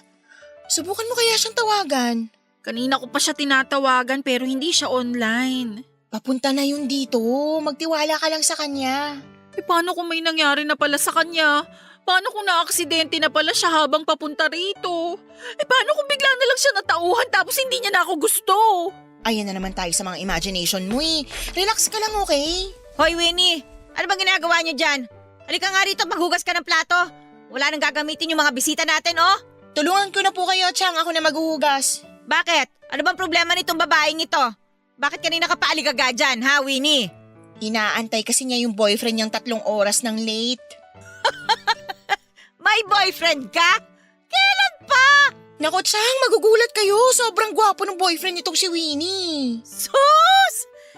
Subukan mo kaya siyang tawagan. Kanina ko pa siya tinatawagan pero hindi siya online. Papunta na yun dito, magtiwala ka lang sa kanya. Paano kung may nangyari na pala sa kanya? Paano kung na-aksidente na pala siya habang papunta rito? Paano kung bigla na lang siya natauhan tapos hindi niya na ako gusto? Ayan na naman tayo sa mga imagination mo Relax ka lang, okay? Hoy Winnie, ano bang ginagawa niyo dyan? Halika nga rito, maghugas ka ng plato. Wala nang gagamitin yung mga bisita natin, Tulungan ko na po kayo, Chang. Ako na maghuhugas. Bakit? Ano bang problema nitong babaeng ito? Bakit kanina ka paaligaga dyan, ha, Winnie? Inaantay kasi niya yung boyfriend niyang 3 oras ng late. May boyfriend ka? Kailan pa? Naku, Chang, magugulat kayo. Sobrang gwapo ng boyfriend nitong si Winnie. Sus!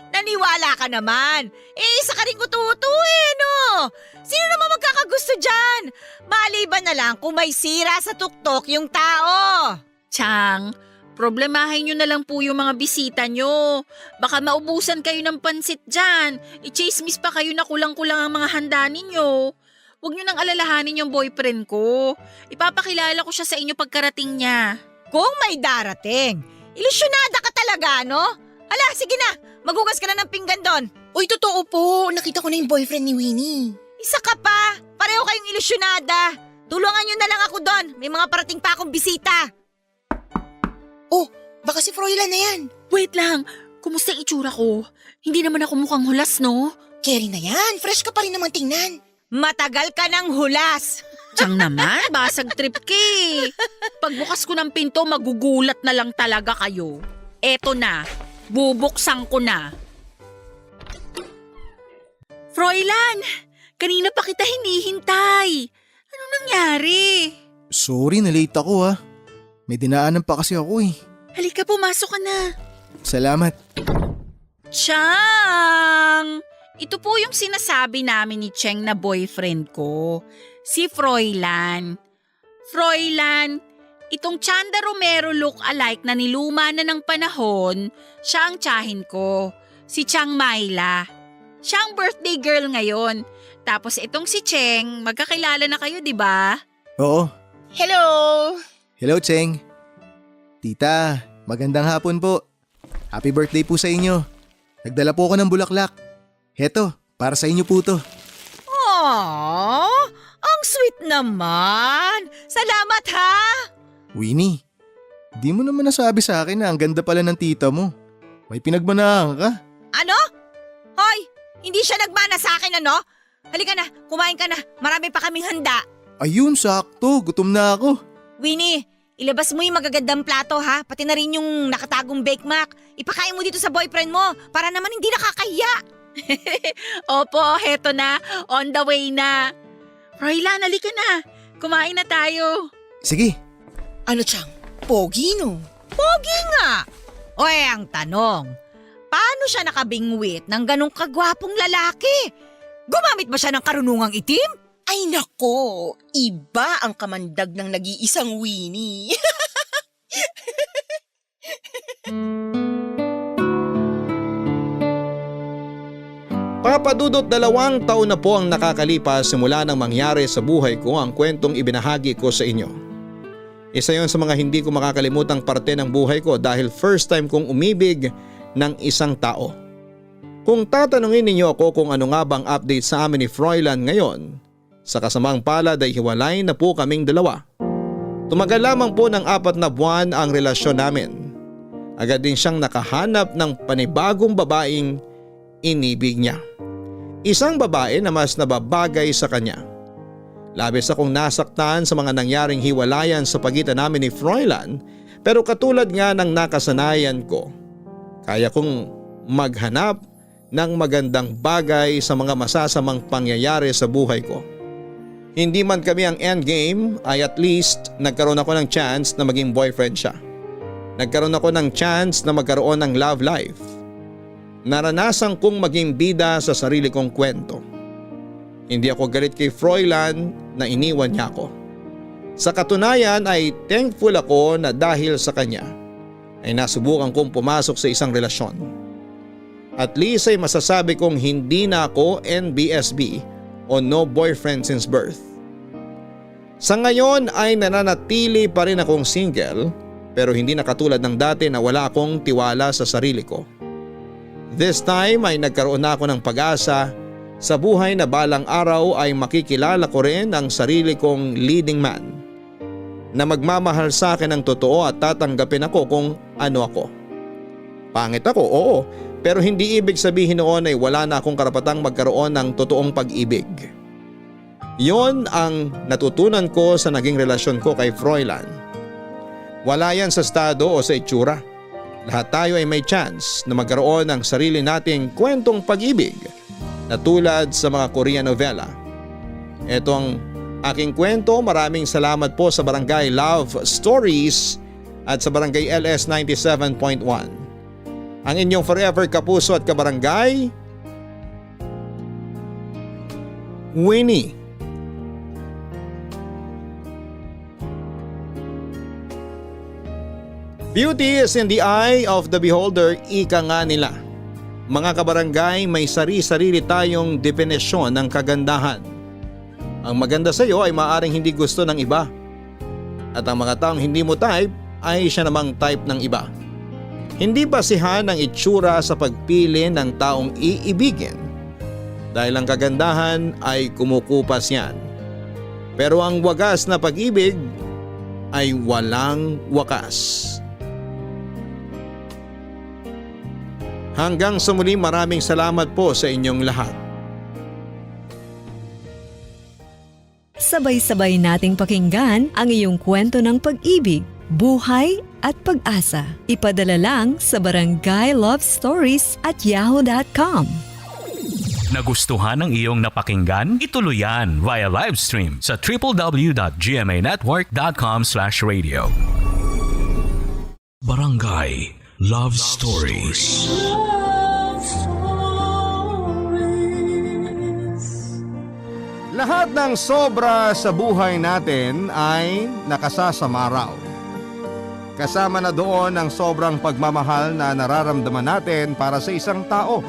Naniwala ka naman. Isa ka rin kututo no? Sino naman magkakagusto dyan? Maliban na lang kung may sira sa tuktok yung tao. Chang, problemahin nyo na lang po yung mga bisita nyo. Baka maubusan kayo ng pansit dyan. I-chismis pa kayo na kulang-kulang ang mga handa ninyo. Huwag nyo nang alalahanin yung boyfriend ko. Ipapakilala ko siya sa inyo pagkarating niya. Kung may darating, ilusyonada ka talaga, no? Hala, sige na. Magugas ka na ng pinggan doon. Uy, totoo po. Nakita ko na yung boyfriend ni Winnie. Isa ka pa. Pareho kayong ilusyonada. Tulungan nyo na lang ako doon. May mga parating pa akong bisita. Oh, baka si Froilan na yan. Wait lang, kumusta yung itsura ko? Hindi naman ako mukhang hulas, no? Carry na yan. Fresh ka pa rin naman tingnan. Matagal ka ng hulas. Chang naman, basag trip ka eh. Pagbukas ko ng pinto, magugulat na lang talaga kayo. Eto na, bubuksan ko na. Froilan, kanina pa kita hinihintay. Anong nangyari? Sorry, na-late ako ha. May dinaanan pa kasi ako eh. Halika, pumasok ka na. Salamat. Chang! Ito po yung sinasabi namin ni Cheng na boyfriend ko, si Froilan. Froilan, itong Chanda Romero look-alike na niluma na ng panahon, siya ang tiyahin ko, si Chang Myla. Siya ang birthday girl ngayon. Tapos itong si Cheng, magkakilala na kayo, di ba? Oo. Hello! Hello, Cheng. Tita, magandang hapon po. Happy birthday po sa inyo. Nagdala po ako ng bulaklak. Heto, para sa inyo po to. Aww, ang sweet naman. Salamat ha. Winnie, di mo naman nasabi sa akin na ang ganda pala ng tita mo. May pinagmanahan ka. Ano? Hoy, hindi siya nagmana sa akin ano? Halika na, kumain ka na. Marami pa kaming handa. Ayun, sakto. Gutom na ako. Winnie, ilabas mo yung magagandang plato ha. Pati na rin yung nakatagong Bake Mac. Ipakain mo dito sa boyfriend mo para naman hindi nakakahiya. Opo, heto na. On the way na. Froilan, halika na. Kumain na tayo. Sige. Ano, Chang? Pogi, no? Pogi nga. Oy, ang tanong, paano siya nakabingwit ng ganong kagwapong lalaki? Gumamit ba siya ng karunungang itim? Ay nako, iba ang kamandag ng nag-iisang Winnie. Papadudot 2 taon na po ang nakakalipas simula nang mangyari sa buhay ko ang kwentong ibinahagi ko sa inyo. Isa yon sa mga hindi ko makakalimutang parte ng buhay ko dahil first time kong umibig ng isang tao. Kung tatanungin ninyo ako kung ano nga bang update sa amin ni Froilan ngayon, sa kasamang palad ay hiwalay na po kaming dalawa. Tumagal lamang po ng 4 na buwan ang relasyon namin. Agad din siyang nakahanap ng panibagong babaeng inibig niya. Isang babae na mas nababagay sa kanya. Labis akong nasaktan sa mga nangyaring hiwalayan sa pagitan namin ni Froilan, pero katulad nga ng nakasanayan ko, kaya kong maghanap ng magandang bagay sa mga masasamang pangyayari sa buhay ko. Hindi man kami ang endgame ay at least nagkaroon ako ng chance na maging boyfriend siya. Nagkaroon ako ng chance na magkaroon ng love life. Naranasan kong maging bida sa sarili kong kwento. Hindi ako galit kay Froilan na iniwan niya ako. Sa katunayan ay thankful ako na dahil sa kanya ay nasubukan kong pumasok sa isang relasyon. At least ay masasabi kong hindi na ako NBSB o no boyfriend since birth. Sa ngayon ay nananatili pa rin akong single pero hindi na katulad ng dati na wala akong tiwala sa sarili ko. This time ay nagkaroon na ako ng pag-asa sa buhay na balang araw ay makikilala ko rin ang sarili kong leading man na magmamahal sa akin ng totoo at tatanggapin ako kung ano ako. Pangit ako, oo, pero hindi ibig sabihin noon ay wala na akong karapatang magkaroon ng totoong pag-ibig. Yon ang natutunan ko sa naging relasyon ko kay Froilan. Wala yan sa estado o sa itsura. Lahat tayo ay may chance na magkaroon ng sarili nating kwentong pag-ibig na tulad sa mga Korean novela. Ito ang aking kwento. Maraming salamat po sa Barangay Love Stories at sa Barangay LS 97.1. Ang inyong forever kapuso at kabarangay, Winnie. Beauty is in the eye of the beholder, ika nga nila. Mga kabarangay, may sari-sarili tayong definisyon ng kagandahan. Ang maganda sa iyo ay maaaring hindi gusto ng iba. At ang mga taong hindi mo type ay siya namang type ng iba. Hindi basihan ang itsura sa pagpili ng taong iibigin. Dahil ang kagandahan ay kumukupas yan. Pero ang wagas na pag-ibig ay walang wakas. Hanggang sa muli, maraming salamat po sa inyong lahat. Sabay-sabay nating pakinggan ang iyong kwento ng pag-ibig, buhay at pag-asa. Ipadala lang sa barangaylovestories@yahoo.com. Nagustuhan ng iyong napakinggan? Ituloy yan via live stream sa www.gmanetwork.com/radio. Barangay Love Stories. Love Stories. Lahat ng sobra sa buhay natin ay nakasasama raw. Kasama na doon ang sobrang pagmamahal na nararamdaman natin para sa isang tao.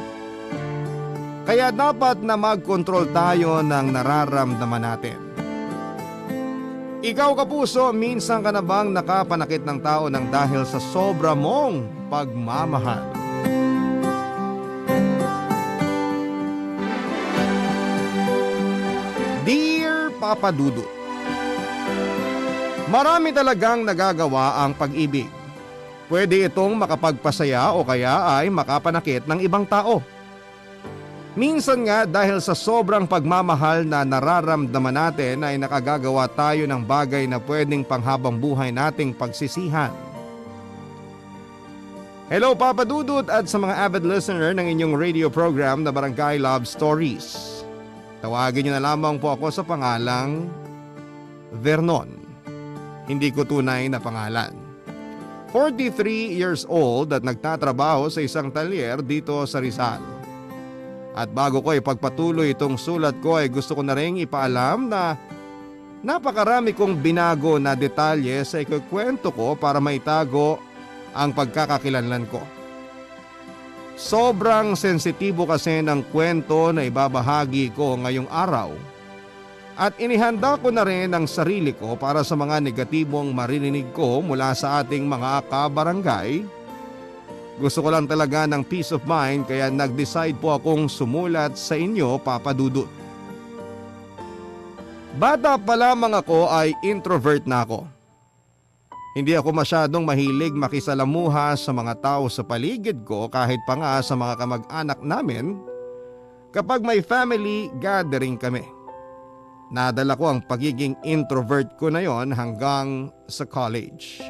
Kaya dapat na mag-control tayo ng nararamdaman natin. Ikaw kapuso, minsan ka na bang nakapanakit ng tao ng dahil sa sobra mong pagmamahal? Dear Papa Dudut, marami talagang nagagawa ang pag-ibig. Pwede itong makapagpasaya o kaya ay makapanakit ng ibang tao. Minsan nga dahil sa sobrang pagmamahal na nararamdaman natin ay nakagagawa tayo ng bagay na pwedeng panghabang buhay nating pagsisihan. Hello Papa Dudut at sa mga avid listener ng inyong radio program na Barangay Love Stories. Tawagin niyo na lamang po ako sa pangalang Vernon. Hindi ko tunay na pangalan. 43 years old at nagtatrabaho sa isang talyer dito sa Rizal. At bago ko ipagpatuloy itong sulat ko ay gusto ko na rin ipaalam na napakarami kong binago na detalye sa ikukwento ko para maitago ang pagkakakilanlan ko. Sobrang sensitibo kasi ng kwento na ibabahagi ko ngayong araw at inihanda ko na rin ang sarili ko para sa mga negatibong maririnig ko mula sa ating mga kabarangay. Gusto ko lang talaga ng peace of mind kaya nag-decide po akong sumulat sa inyo, Papa Dudut. Bata pa lamang ako ay introvert na ako. Hindi ako masyadong mahilig makisalamuha sa mga tao sa paligid ko kahit pa nga sa mga kamag-anak namin kapag may family gathering kami. Nadala ko ang pagiging introvert ko na yon hanggang sa college.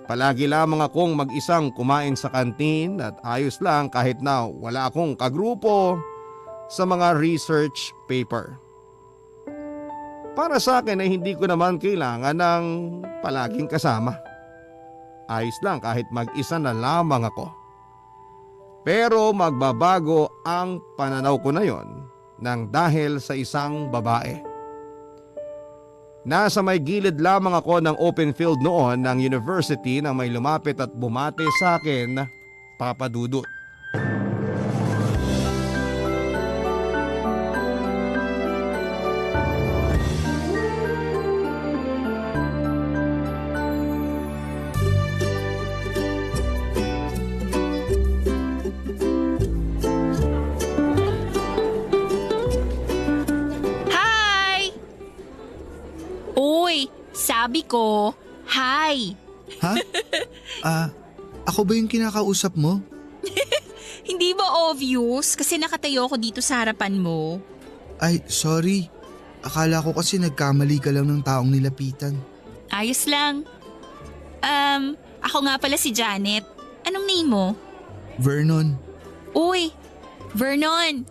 Palagi lamang akong mag-isang kumain sa kantin at ayos lang kahit na wala akong kagrupo sa mga research paper. Para sa akin ay hindi ko naman kailangan ng palaging kasama. Ayos lang kahit mag-isa na lamang ako. Pero magbabago ang pananaw ko na yon nang dahil sa isang babae. Nasa may gilid lamang ako ng open field noon ng university nang may lumapit at bumate sa akin, Papa Dudut. Sabi ko, hi. Ha? Ako ba yung kinakausap mo? Hindi ba obvious kasi nakatayo ko dito sa harapan mo? Ay, sorry. Akala ko kasi nagkamali ka lang ng taong nilapitan. Ayos lang. Ako nga pala si Janet. Anong name mo? Vernon. Uy, Vernon.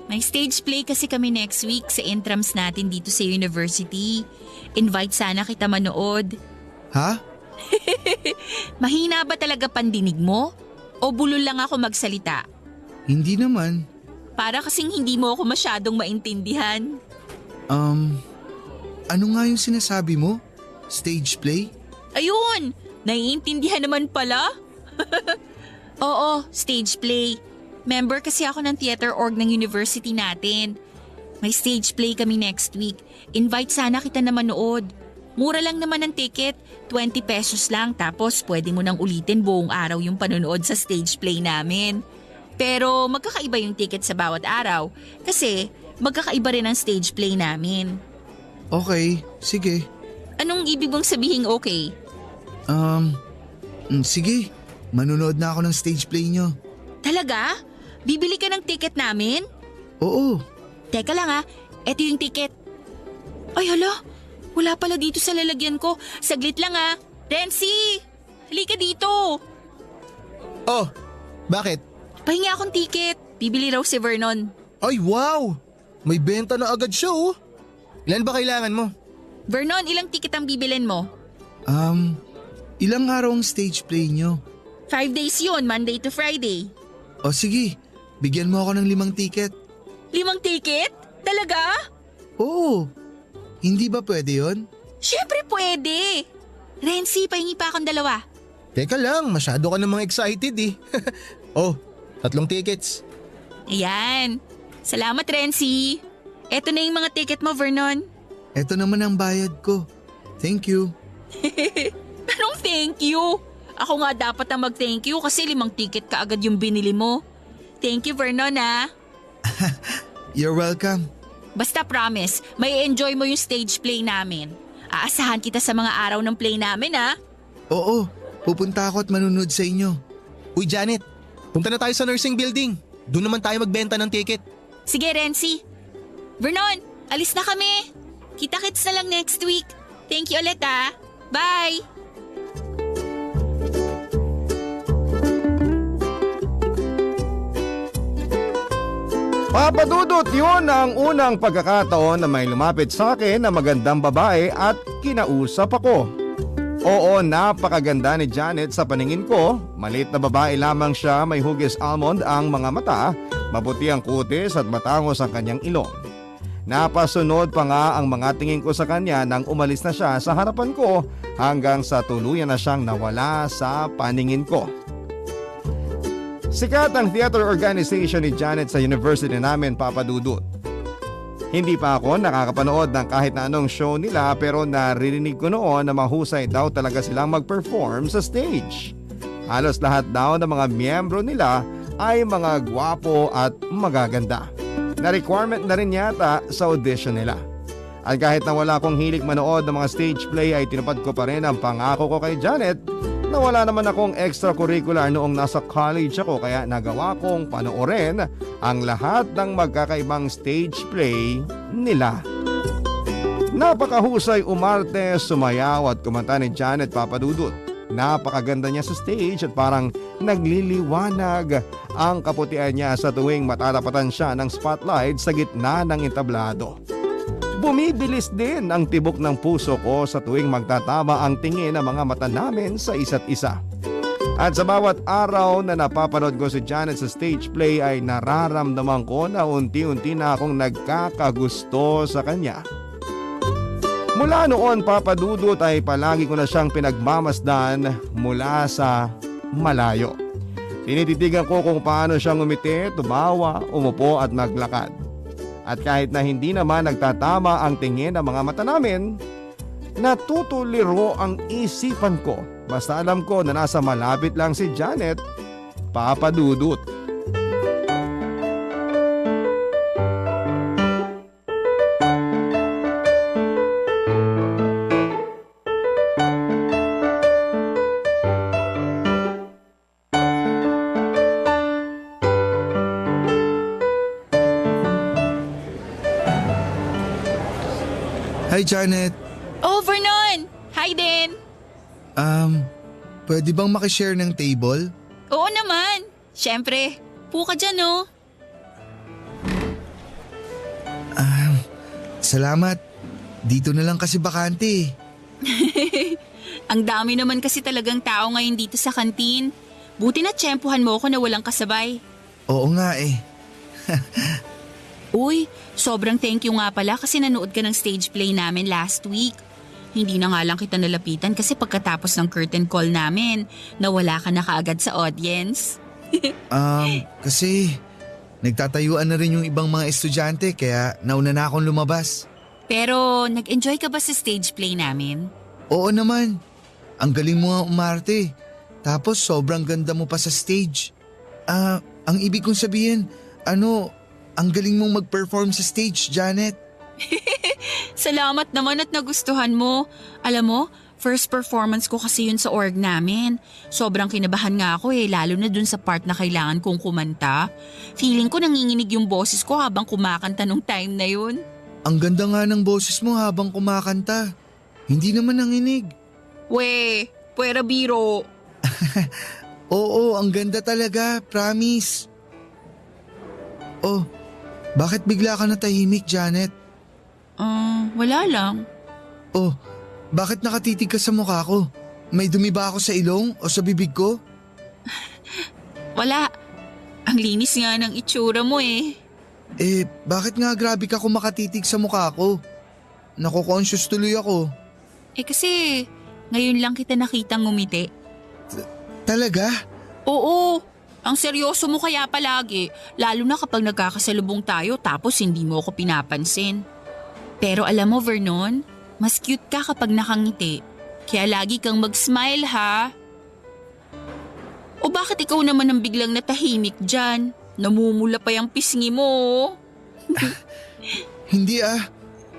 May stage play kasi kami next week sa intrams natin dito sa university. Invite sana kita manood. Ha? Mahina ba talaga pandinig mo? O bulol lang ako magsalita? Hindi naman. Para kasing hindi mo ako masyadong maintindihan. Ano nga yung sinasabi mo? Stage play? Ayun! Naiintindihan naman pala. Oo, stage play. Member kasi ako ng theater org ng university natin. May stage play kami next week. Invite sana kita na manood. Mura lang naman ang ticket, 20 pesos lang, tapos pwede mo nang ulitin buong araw yung panonood sa stage play namin. Pero magkakaiba yung ticket sa bawat araw kasi magkakaiba rin ang stage play namin. Okay, sige. Anong ibig mong sabihin okay? Sige. Manunood na ako ng stage play nyo. Talaga? Bibili ka ng ticket namin? Oo. Teka lang eto yung ticket. Ay hala, wala pala dito sa lalagyan ko. Saglit lang Renzi, halika dito. Oh, bakit? Pahingi akong ticket. Bibili raw si Vernon. Ay wow! May benta na agad siya oh. Ilan ba kailangan mo? Vernon, ilang ticket ang bibilin mo? Ilang araw ang stage play nyo? 5 days yun, Monday to Friday. O sige, bigyan mo ako ng 5 ticket. 5 ticket? Talaga? Oo. Hindi ba pwede yon? Siyempre pwede. Renzi, pahingi pa akong 2. Teka lang, masyado ka namang excited eh. Oh, 3 tickets. Ayan. Salamat, Renzi. Eto na yung mga ticket mo, Vernon. Eto naman ang bayad ko. Thank you. Anong thank you? Ako nga dapat na mag-thank you kasi 5 ticket ka agad yung binili mo. Thank you, Vernon You're welcome. Basta promise, may enjoy mo yung stage play namin. Aasahan kita sa mga araw ng play namin Oo, pupunta ako at manunod sa inyo. Uy Janet, punta na tayo sa nursing building. Doon naman tayo magbenta ng ticket. Sige, Renzi. Vernon, alis na kami. Kita-kits na lang next week. Thank you ulit Bye! Papadudot, yun ang unang pagkakataon na may lumapit sa akin na magandang babae at kinausap ako. Oo, napakaganda ni Janet sa paningin ko. Maliit na babae lamang siya, may hugis almond ang mga mata, maputi ang kutis at matangos ang kanyang ilong. Napasunod pa nga ang mga tingin ko sa kanya nang umalis na siya sa harapan ko hanggang sa tuluyan na siyang nawala sa paningin ko. Sikat ang theater organization ni Janet sa university namin, Papadudut. Hindi pa ako nakakapanood ng kahit na anong show nila pero naririnig ko noon na mahusay daw talaga silang mag-perform sa stage. Halos lahat daw ng mga miyembro nila ay mga gwapo at magaganda. Na requirement na rin yata sa audition nila. At kahit na wala akong hilig manood ng mga stage play ay tinupad ko pa rin ang pangako ko kay Janet na wala naman akong extracurricular noong nasa college ako kaya nagawa kong panoorin ang lahat ng magkakaibang stage play nila. Napakahusay umarte, sumayaw at kumanta ni Janet, Papadudut. Napakaganda niya sa stage at parang nagliliwanag ang kaputian niya sa tuwing matatapatan siya ng spotlight sa gitna ng entablado. Bumibilis din ang tibok ng puso ko sa tuwing magtatama ang tingin ng mga mata namin sa isa't isa. At sa bawat araw na napapanood ko si Janet sa stage play ay nararamdaman ko na unti-unti na akong nagkakagusto sa kanya. Mula noon, Papadudut, ay palagi ko na siyang pinagmamasdan mula sa malayo. Tinititigan ko kung paano siya ngumiti, tumawa, umupo at maglakad. At kahit na hindi naman nagtatama ang tingin ng mga mata namin, natutuliro ang isipan ko. Basta alam ko na nasa malapit lang si Janet, Papadudut. Hi Janet. Oh, Vernon! Hi din! Pwede bang makishare ng table? Oo naman. Siyempre. Po ka dyan Salamat. Dito na lang kasi bakante. Ang dami naman kasi talagang tao ngayon dito sa kantin. Buti na tiyempuhan mo ako na walang kasabay. Oo nga eh. Uy, sobrang thank you nga pala kasi nanood ka ng stage play namin last week. Hindi na nga lang kita nalapitan kasi pagkatapos ng curtain call namin, nawala ka na kaagad sa audience. Kasi nagtatayuan na rin yung ibang mga estudyante kaya nauna na akong lumabas. Pero nag-enjoy ka ba sa stage play namin? Oo naman. Ang galing mo nga umarte. Tapos sobrang ganda mo pa sa stage. Ang ibig kong sabihin, ang galing mong mag-perform sa stage, Janet. Salamat naman at nagustuhan mo. Alam mo, first performance ko kasi yun sa org namin. Sobrang kinabahan nga ako lalo na dun sa part na kailangan kong kumanta. Feeling ko nanginginig yung boses ko habang kumakanta nung time na yun. Ang ganda nga ng boses mo habang kumakanta. Hindi naman nanginig. Puwera biro. Oo, ang ganda talaga, promise. Oh, bakit bigla ka natahimik, Janet? Wala lang. Oh, bakit nakatitig ka sa mukha ko? May dumi ba ako sa ilong o sa bibig ko? Wala. Ang linis nga ng itsura mo Bakit nga grabe ka kung makatitig sa mukha ko? Nako-conscious tuloy ako. Kasi ngayon lang kita nakitang ngumiti. Talaga? Oo. Ang seryoso mo kaya palagi, lalo na kapag nagkakasalubong tayo tapos hindi mo ako pinapansin. Pero alam mo Vernon, mas cute ka kapag nakangiti. Kaya lagi kang mag-smile ha. O bakit ikaw naman ang biglang natahimik dyan? Namumula pa yung pisngi mo. Hindi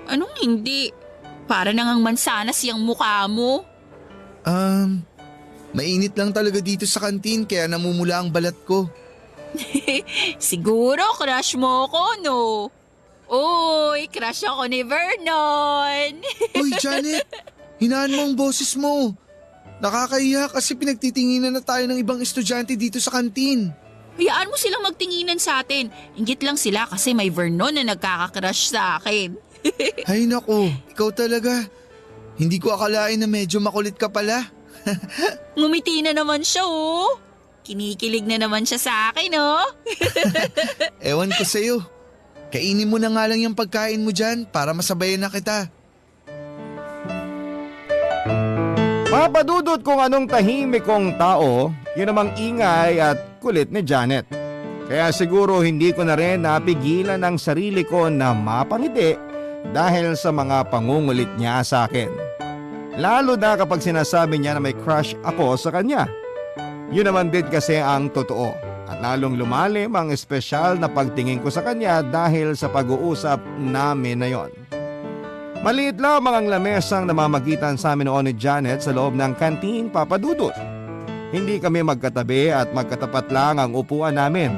Anong hindi? Para nangang mansanas yung mukha mo. Mainit lang talaga dito sa kantin kaya namumula ang balat ko. Siguro crush mo ko, no? Uy, crush ako ni Vernon. Uy, Janet! Hinaan mo ang boses mo. Nakakahiya kasi pinagtitinginan na tayo ng ibang estudyante dito sa kantin. Hayaan mo silang magtinginan sa atin. Inggit lang sila kasi may Vernon na nagkaka-crush sa akin. Ay nako, ikaw talaga. Hindi ko akalain na medyo makulit ka pala. Ngumiti na naman siya Kinikilig na naman siya sa akin Ewan ko sa'yo. Kainin mo na nga lang yung pagkain mo dyan para masabayan na kita. Mapadudot kung anong tahimik kong tao, yun namang ingay at kulit ni Janet. Kaya siguro hindi ko na rin napigilan ang sarili ko na mapangiti dahil sa mga pangungulit niya sa akin. Lalo na kapag sinasabi niya na may crush ako sa kanya. Yun naman din kasi ang totoo. At lalong lumalim ang espesyal na pagtingin ko sa kanya dahil sa pag-uusap namin na yon. Maliit lamang ang lamesang namamagitan sa amin noon ni Janet sa loob ng kantin, Papa Dudut. Hindi kami magkatabi at magkatapat lang ang upuan namin.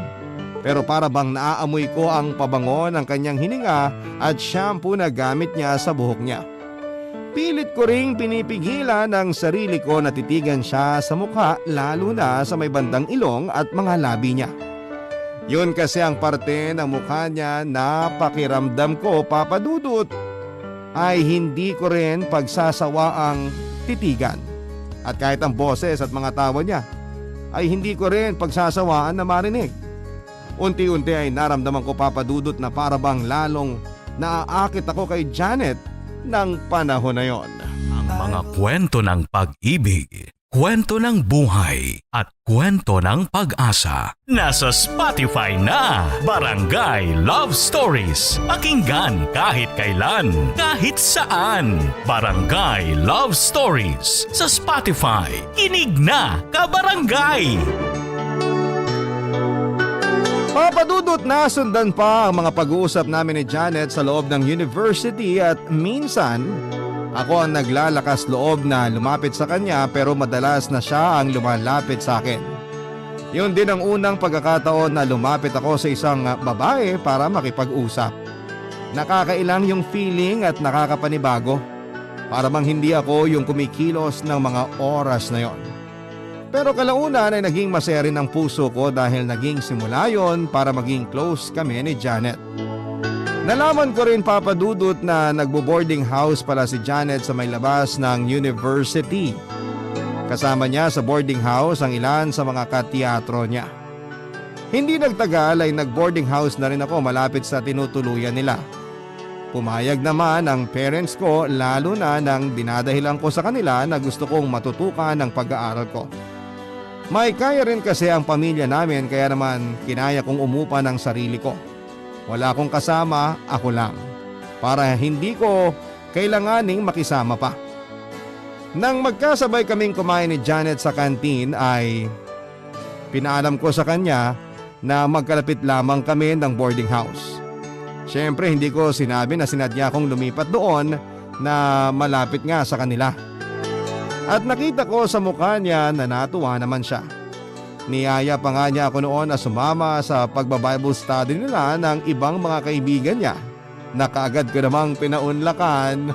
Pero para bang naaamoy ko ang pabango ng kanyang hininga at shampoo na gamit niya sa buhok niya. Pilit ko ring pinipigilan ang sarili ko na titigan siya sa mukha lalo na sa may bandang ilong at mga labi niya. Yun kasi ang parte ng mukha niya na pakiramdam ko, Papa Dudut, ay hindi ko rin pagsasawaang titigan. At kahit ang boses at mga tawa niya ay hindi ko rin pagsasawaan na marinig. Unti-unti ay naramdaman ko, Papa Dudut, na para bang lalong naaakit ako kay Janet ng panahon na yon. Ang mga kwento ng pag-ibig, kwento ng buhay at kwento ng pag-asa. Nasa Spotify na Barangay Love Stories. Pakinggan kahit kailan, kahit saan. Barangay Love Stories sa Spotify. Kinig na, kabarangay! Papadudot na sundan pa ang mga pag-uusap namin ni Janet sa loob ng university at minsan ako ang naglalakas loob na lumapit sa kanya pero madalas na siya ang lumalapit sa akin. Yun din ang unang pagkakataon na lumapit ako sa isang babae para makipag-usap. Nakakailang yung feeling at nakakapanibago. Para mang hindi ako yung kumikilos ng mga oras na yon. Pero kalaunan ay naging masaya rin ang puso ko dahil naging simula yon para maging close kami ni Janet. Nalaman ko rin Papa Dudut na nagbo-boarding house pala si Janet sa may labas ng university. Kasama niya sa boarding house ang ilan sa mga kateatro niya. Hindi nagtagal ay nag-boarding house na rin ako malapit sa tinutuluyan nila. Pumayag naman ang parents ko lalo na nang dinadahilan ko sa kanila na gusto kong matutukan ang pag-aaral ko. May kaya rin kasi ang pamilya namin kaya naman kinaya kong umupa ng sarili ko. Wala akong kasama, ako lang. Para hindi ko kailanganing makisama pa. Nang magkasabay kaming kumain ni Janet sa kantin ay pinaalam ko sa kanya na magkalapit lamang kami ng boarding house. Siyempre hindi ko sinabi na sinadya kong lumipat doon na malapit nga sa kanila. At nakita ko sa mukha niya na natuwa naman siya. Niyaya pa nga niya ako noon na sumama sa pagbabible study nila ng ibang mga kaibigan niya na kaagad ko namang pinaunlakan,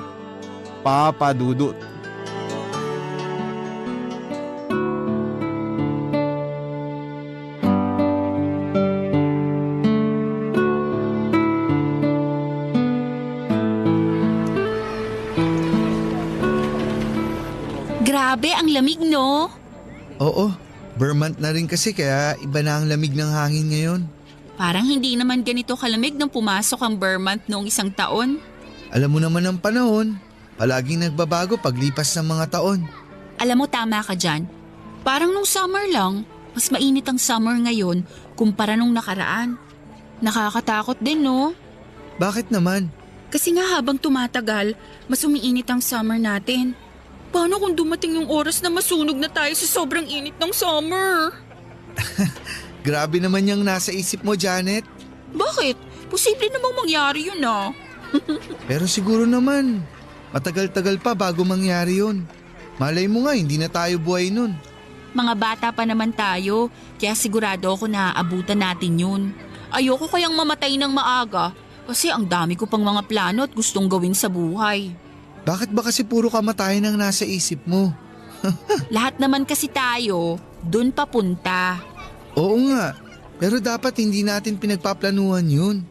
Papa Dudut. Grabe, ang lamig no? Oo, Vermont na rin kasi kaya iba na ang lamig ng hangin ngayon. Parang hindi naman ganito kalamig nang pumasok ang Vermont noong isang taon. Alam mo naman ang panahon, palaging nagbabago paglipas ng mga taon. Alam mo, tama ka dyan. Parang nung summer lang, mas mainit ang summer ngayon kumpara nung nakaraan. Nakakatakot din no? Bakit naman? Kasi nga habang tumatagal, mas umiinit ang summer natin. Paano kung dumating yung oras na masunog na tayo sa sobrang init ng summer? Grabe naman yung nasa isip mo, Janet. Bakit? Posible namang mangyari yun ah. Pero siguro naman, matagal-tagal pa bago mangyari yun. Malay mo nga, hindi na tayo buhay nun. Mga bata pa naman tayo, kaya sigurado ako na abutan natin yun. Ayoko kayang mamatay ng maaga kasi ang dami ko pang mga plano at gustong gawin sa buhay. Bakit ba kasi puro kamatayan ang nasa isip mo? Lahat naman kasi tayo, dun papunta. Oo nga, pero dapat hindi natin pinagpaplanuhan yun.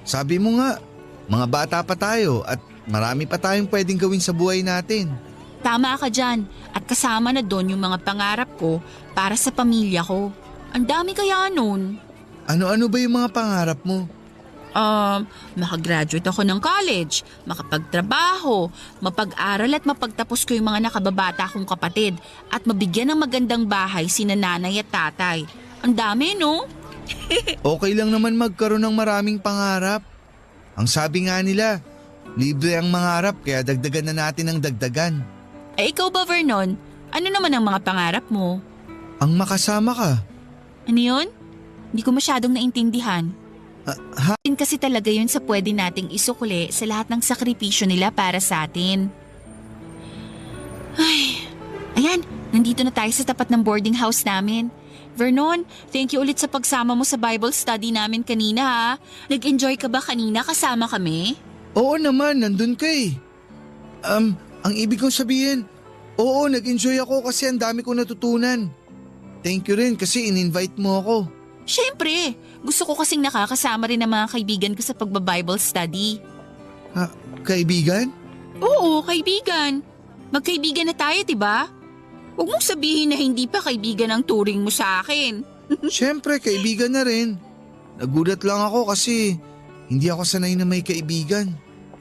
Sabi mo nga, mga bata pa tayo at marami pa tayong pwedeng gawin sa buhay natin. Tama ka dyan at kasama na doon yung mga pangarap ko para sa pamilya ko. Ang dami kaya nun. Ano-ano ba yung mga pangarap mo? Makagraduate ako ng college, makapagtrabaho, mapag-aral at mapagtapos ko yung mga nakababata kong kapatid at mabigyan ng magandang bahay sina nanay at tatay. Ang dami, no? Okay lang naman magkaroon ng maraming pangarap. Ang sabi nga nila, libre ang mangarap kaya dagdagan na natin ang dagdagan. Eh ikaw ba, Vernon? Ano naman ang mga pangarap mo? Ang makasama ka. Ano yun? Hindi ko masyadong naintindihan. Ha? Kasi talaga yun sa pwede nating isukuli sa lahat ng sakripisyo nila para sa atin. Ay, ayan, nandito na tayo sa tapat ng boarding house namin. Vernon, thank you ulit sa pagsama mo sa Bible study namin kanina ha. Nag-enjoy ka ba kanina kasama kami? Oo naman, nandun ka eh. Ang ibig kong sabihin, oo, nag-enjoy ako kasi ang dami kong natutunan. Thank you rin kasi in-invite mo ako. Siyempre, gusto ko kasing nakakasama rin ng mga kaibigan ko sa pagba-Bible study. Ha, kaibigan? Oo, kaibigan. Magkaibigan na tayo, diba? Huwag mong sabihin na hindi pa kaibigan ang turing mo sa akin. Siyempre, kaibigan na rin. Nagulat lang ako kasi hindi ako sanay na may kaibigan.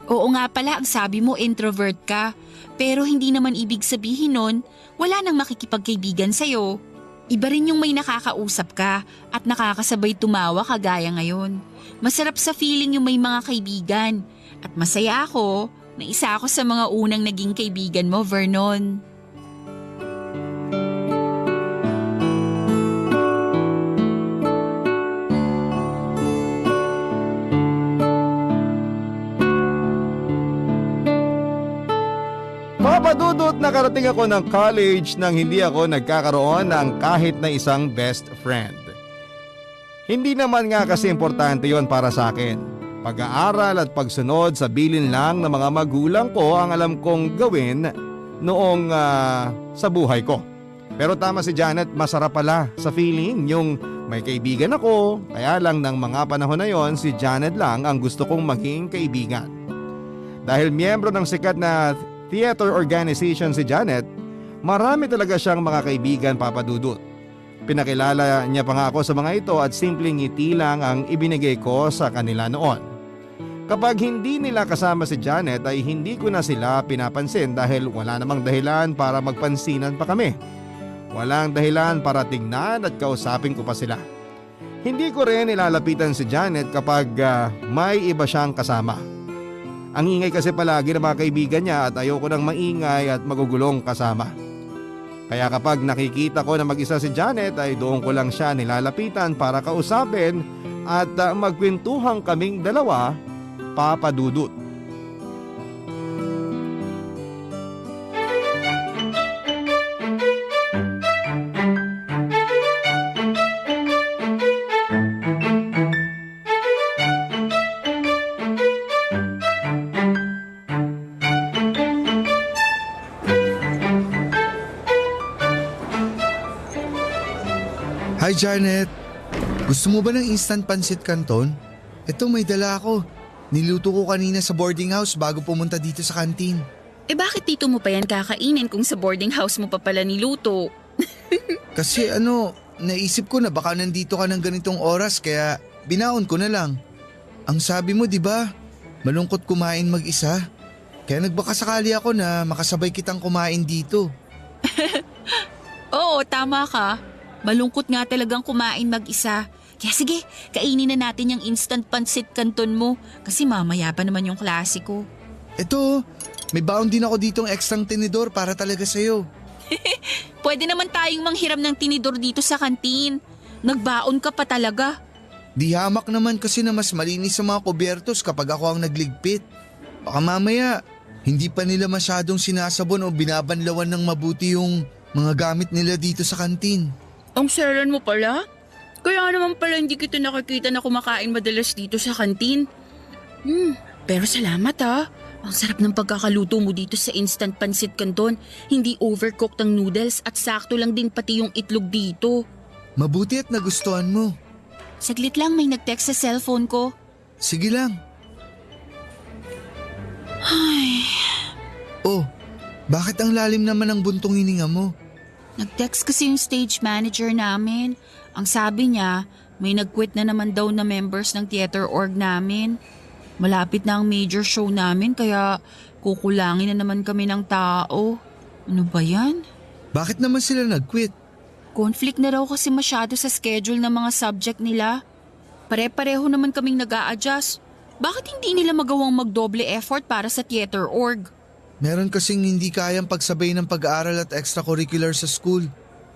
Oo nga pala, ang sabi mo introvert ka. Pero hindi naman ibig sabihin nun, wala nang makikipagkaibigan sa'yo. Iba rin yung may nakakausap ka at nakakasabay tumawa kagaya ngayon. Masarap sa feeling yung may mga kaibigan. At masaya ako na isa ako sa mga unang naging kaibigan mo, Vernon. Papa Dudut, nakarating ako ng college nang hindi ako nagkakaroon ng kahit na isang best friend. Hindi naman nga kasi importante yon para sa akin. Pag-aaral at pagsunod sa bilin lang ng mga magulang ko ang alam kong gawin noong sa buhay ko. Pero tama si Janet, masarap pala sa feeling yung May kaibigan ako, kaya lang ng mga panahon na yon si Janet lang ang gusto kong maging kaibigan. Dahil miyembro ng sikat na theater organization si Janet, marami talaga siyang mga kaibigan, Papa Dudut. Pinakilala niya pa nga ako sa mga ito at simpleng ngiti lang ang ibinigay ko sa kanila noon. Kapag hindi nila kasama si Janet ay hindi ko na sila pinapansin dahil wala namang dahilan para magpansinan pa kami. Walang dahilan para tingnan at kausapin ko pa sila. Hindi ko rin nilalapitan si Janet kapag may iba siyang kasama. Ang ingay kasi palagi ng mga kaibigan niya at ayoko nang maingay at magugulong kasama. Kaya kapag nakikita ko na mag-isa si Janet ay doon ko lang siya nilalapitan para kausapin at magkwentuhang kaming dalawa, Papa Dudut. Hi Janet, gusto mo ba ng instant pancit canton? Ito may dala ako. Niluto ko kanina sa boarding house bago pumunta dito sa kantin. Eh bakit dito mo pa yan kakainin kung sa boarding house mo pa pala niluto? Kasi naisip ko na baka nandito ka ng ganitong oras kaya binaon ko na lang. Ang sabi mo di ba, malungkot kumain mag-isa? Kaya nagbakasakali ako na makasabay kitang kumain dito. Oo, tama ka. Malungkot nga talagang kumain mag-isa. Kaya sige, kainin na natin yung instant pancit canton mo kasi mamaya pa naman yung klasiko. Ito, may baon din ako ditong ekstrang tinidor para talaga sa'yo. Pwede naman tayong manghiram ng tinidor dito sa kantin. Nagbaon ka pa talaga. Di hamak naman kasi na mas malinis sa mga kubyertos kapag ako ang nagligpit. Baka mamaya, hindi pa nila masyadong sinasabon o binabanlawan ng mabuti yung mga gamit nila dito sa kantin. Ang selan mo pala? Kaya naman pala hindi kita nakikita na kumakain madalas dito sa kantin. Pero salamat ha. Ang sarap ng pagkakaluto mo dito sa instant pancit canton. Hindi overcooked ang noodles at sakto lang din pati yung itlog dito. Mabuti at nagustuhan mo. Saglit lang, may nag-text sa cellphone ko. Sige lang. Ay, Oh, bakit ang lalim naman ang buntong hininga mo? nag-text kasi yung stage manager namin. Ang sabi niya, may nag-quit na naman daw na members ng theater org namin. Malapit na ang major show namin kaya kukulangin na naman kami ng tao. Ano ba yan? Bakit naman sila nag-quit? Conflict na raw kasi masyado sa schedule ng mga subject nila. Pare-pareho naman kaming nag-a-adjust. Bakit hindi nila magawang magdoble effort para sa theater org? Meron kasing hindi kayang pagsabay ng pag-aaral at extracurricular sa school.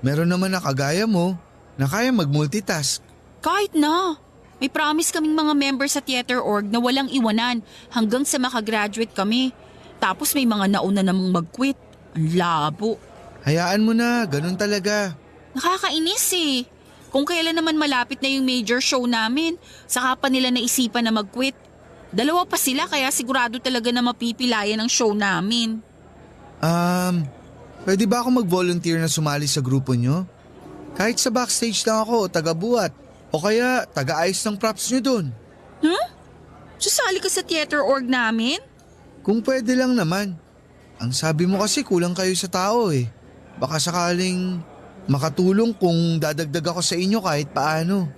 Meron naman na kagaya mo na kaya mag-multitask. Kahit na. May promise kaming mga members sa theater org na walang iwanan hanggang sa makagraduate kami. Tapos may mga nauna namang mag-quit. Ang labo. Hayaan mo na, ganun talaga. Nakakainis eh. Kung kailan naman malapit na yung major show namin, saka pa nila naisipan na mag-quit. Dalawa pa sila kaya sigurado talaga na mapipilayan ang show namin. Pwede ba ako mag-volunteer na sumali sa grupo nyo? Kahit sa backstage lang ako o taga-buhat. O kaya taga-ayos ng props nyo dun. Susali ka sa theater org namin? Kung pwede lang naman. Ang sabi mo kasi kulang kayo sa tao eh. Baka sakaling makatulong kung dadagdag ako sa inyo kahit paano.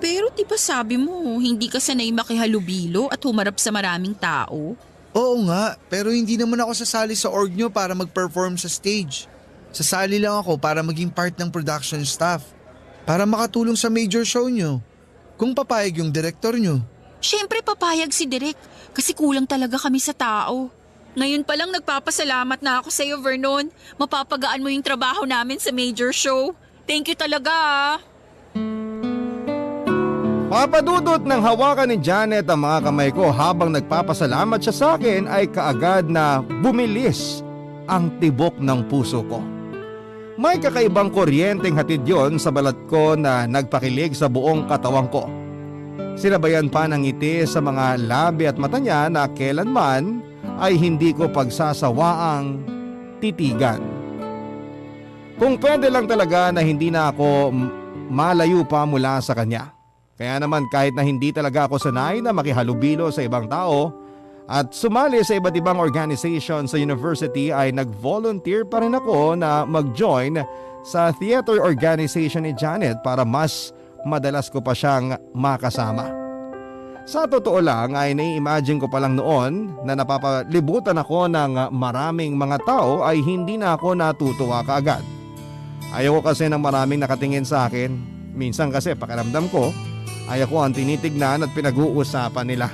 Pero di ba sabi mo, hindi ka sanay makihalubilo at humarap sa maraming tao? Oo nga, pero hindi naman ako sasali sa org nyo para mag-perform sa stage. Sasali lang ako para maging part ng production staff. Para makatulong sa major show nyo. Kung papayag yung direktor nyo. Siyempre papayag si Direk kasi kulang talaga kami sa tao. Ngayon pa lang nagpapasalamat na ako sa iyo, Vernon. Mapapagaan mo yung trabaho namin sa major show. Thank you talaga ah. Papadudot ng hawakan ni Janet ang mga kamay ko habang nagpapasalamat siya sa akin ay kaagad na bumilis ang tibok ng puso ko. May kakaibang kuryenteng hatid yon sa balat ko na nagpakilig sa buong katawan ko. Sinabayan pa ng ngiti sa mga labi at mata niya na kailanman ay hindi ko pagsasawaang titigan. Kung pwede lang talaga na hindi na ako malayo pa mula sa kanya. Kaya naman kahit na hindi talaga ako sanay na makihalubilo sa ibang tao at sumali sa iba't ibang organization sa university ay nag-volunteer pa rin ako na mag-join sa theater organization ni Janet para mas madalas ko pa siyang makasama. Sa totoo lang ay nai-imagine ko pa lang noon na napapalibutan ako ng maraming mga tao ay hindi na ako natutuwa kaagad. Ayoko kasi ng maraming nakatingin sa akin. Minsan kasi pakiramdam ko ay ako ang tinitignan at pinag-uusapan nila.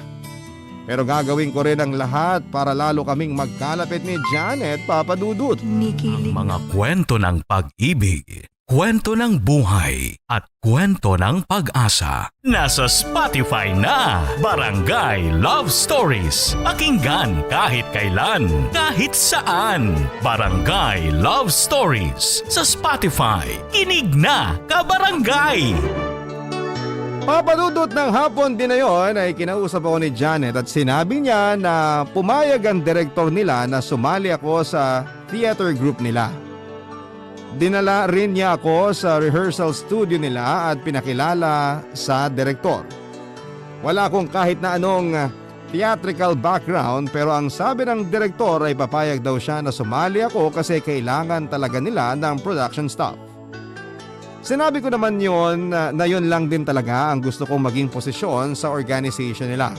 Pero gagawin ko rin ang lahat para lalo kaming magkalapit ni Janet, Papa Dudut. Ang mga kwento ng pag-ibig, kwento ng buhay at kwento ng pag-asa. Nasa Spotify na, Barangay Love Stories. Pakinggan kahit kailan, kahit saan. Barangay Love Stories sa Spotify. Kinig na, kabarangay! Papadudot ng hapon din na yon ay kinausap ako ni Janet at sinabi niya na pumayag ang direktor nila na sumali ako sa theater group nila. Dinala rin niya ako sa rehearsal studio nila at pinakilala sa direktor. Wala akong kahit na anong theatrical background pero ang sabi ng direktor ay papayag daw siya na sumali ako kasi kailangan talaga nila ng production staff. Sinabi ko naman yon na yun lang din talaga ang gusto kong maging posisyon sa organization nila.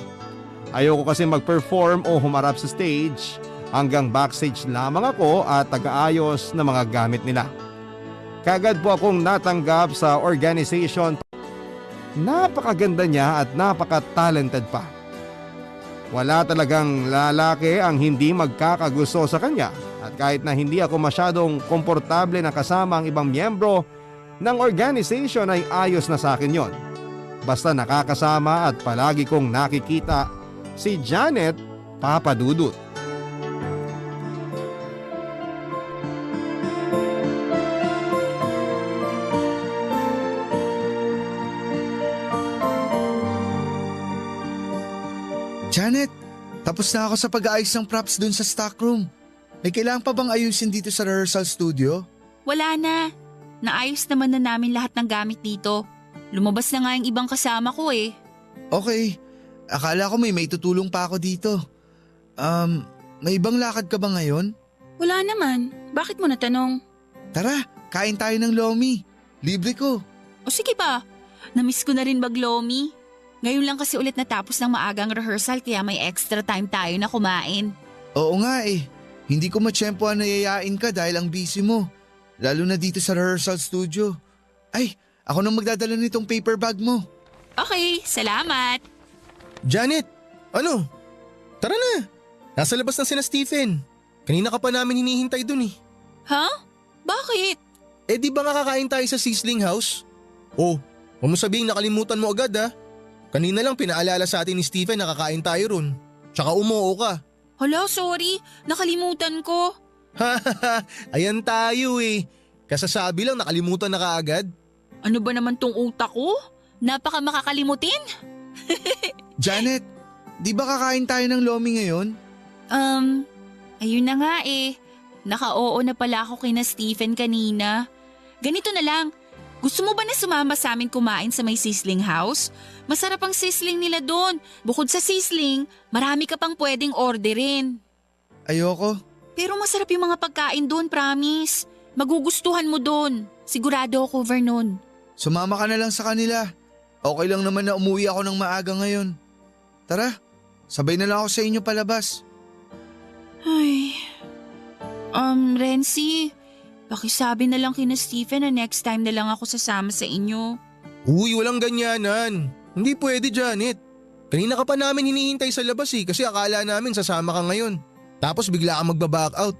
Ayoko kasi mag-perform o humarap sa stage, hanggang backstage lamang ako at taga-ayos ng mga gamit nila. Kagad po akong natanggap sa organization. Napakaganda niya at napaka-talented pa. Wala talagang lalaki ang hindi magkakagusto sa kanya at kahit na hindi ako masyadong komportable na kasama ang ibang miyembro ng organization ay ayos na sa akin yon. Basta nakakasama at palagi kong nakikita si Janet, Papa Dudut. Janet, tapos na ako sa pag-aayos ng props dun sa stockroom. May kailangan pa bang ayusin dito sa rehearsal studio? Wala na. Naayos naman na namin lahat ng gamit dito. Lumabas na nga yung ibang kasama ko eh. Okay, akala ko may tutulong pa ako dito. May ibang lakad ka ba ngayon? Wala naman. Bakit mo natanong? Tara, kain tayo ng lomi. Libre ko. O sige ba, namiss ko na rin maglomi. Ngayon lang kasi ulit natapos ng maagang rehearsal kaya may extra time tayo na kumain. Oo nga eh. Hindi ko matsyempohan na yayain ka dahil ang busy mo. Lalo na dito sa rehearsal studio. Ay, ako nang magdadala nitong paper bag mo. Okay, salamat. Janet, ano? Tara na. Nasa labas na sina Stephen. Kanina ka pa namin hinihintay dun eh. Ha? Bakit? Eh di ba nga kakain tayo sa Sizzling House? Oh, huwag mo sabihin nakalimutan mo agad ha. Kanina lang pinaalala sa atin ni Stephen na kakain tayo ron. Tsaka umuo ka. Hala, sorry. Nakalimutan ko. Ayan tayo eh. Kasasabi lang nakalimutan na kaagad. Ano ba naman tong utak ko? Napaka makakalimutin. Janet, di ba kakain tayo ng lomi ngayon? Ayun na nga eh. Naka-oo na pala ako kina Stephen kanina. Ganito na lang. Gusto mo ba na sumama sa amin kumain sa may Sizzling House? Masarap ang sizzling nila doon. Bukod sa sizzling, marami ka pang pwedeng orderin. Ayoko. Pero masarap yung mga pagkain doon, promise. Magugustuhan mo doon. Sigurado ako, Vernon. Sumama ka na lang sa kanila. Okay lang naman na umuwi ako ng maaga ngayon. Tara, sabay na lang ako sa inyo palabas. Ay. Renzi, pakisabi na lang kina Stephen na next time na lang ako sasama sa inyo. Uy, walang ganyanan. Hindi pwede, Janet. Kanina ka pa namin hinihintay sa labas eh kasi akala namin sasama ka ngayon. Tapos bigla kang magbaback out.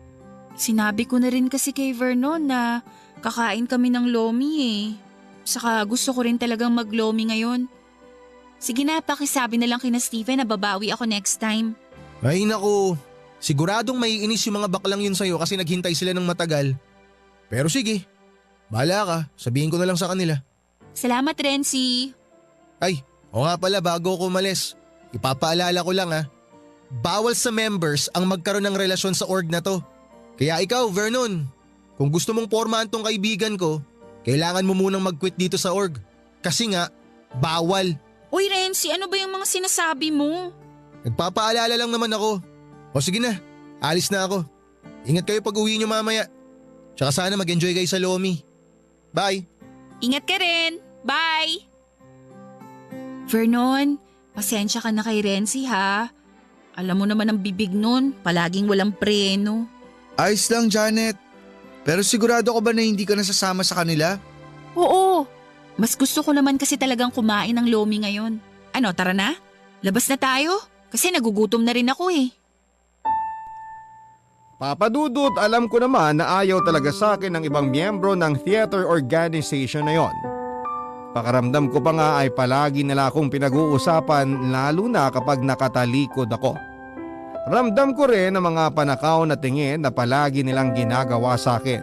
Sinabi ko na rin kasi kay Vernon na kakain kami ng lomi eh. Saka gusto ko rin talagang maglomi ngayon. Sige na, pakisabi na lang kina Stephen na babawi ako next time. Ay naku, siguradong maiinis yung mga baklang yun sa'yo kasi naghintay sila ng matagal. Pero sige, bahala ka, sabihin ko na lang sa kanila. Salamat, Renzi. Ay, o nga pala bago ako umalis, ipapaalala ko lang ha. Bawal sa members ang magkaroon ng relasyon sa org na to. Kaya ikaw, Vernon, kung gusto mong pormahan tong kaibigan ko, Kailangan mo munang mag-quit dito sa org. Kasi nga, bawal. Uy Renzi, ano ba yung mga sinasabi mo? Nagpapaalala lang naman ako. O sige na, alis na ako. Ingat kayo pag uwi nyo mamaya. Tsaka sana mag-enjoy kayo sa Lomi. Bye! Ingat ka rin. Bye! Vernon, pasensya ka na kay Renzi ha. Alam mo naman ang bibig nun, palaging walang preno. Ayos lang, Janet. Pero sigurado ko ba na hindi ka nasasama sa kanila? Oo, mas gusto ko naman kasi talagang kumain ng lomi ngayon. Ano, tara na? Labas na tayo? Kasi nagugutom na rin ako eh. Papa Dudut, alam ko naman na ayaw talaga sa akin ng ibang miyembro ng theater organization na yon. Pakaramdam ko pa nga ay palagi nila akong pinag-uusapan lalo na kapag nakatalikod ako. Ramdam ko rin ang mga panakaw na tingin na palagi nilang ginagawa sa akin.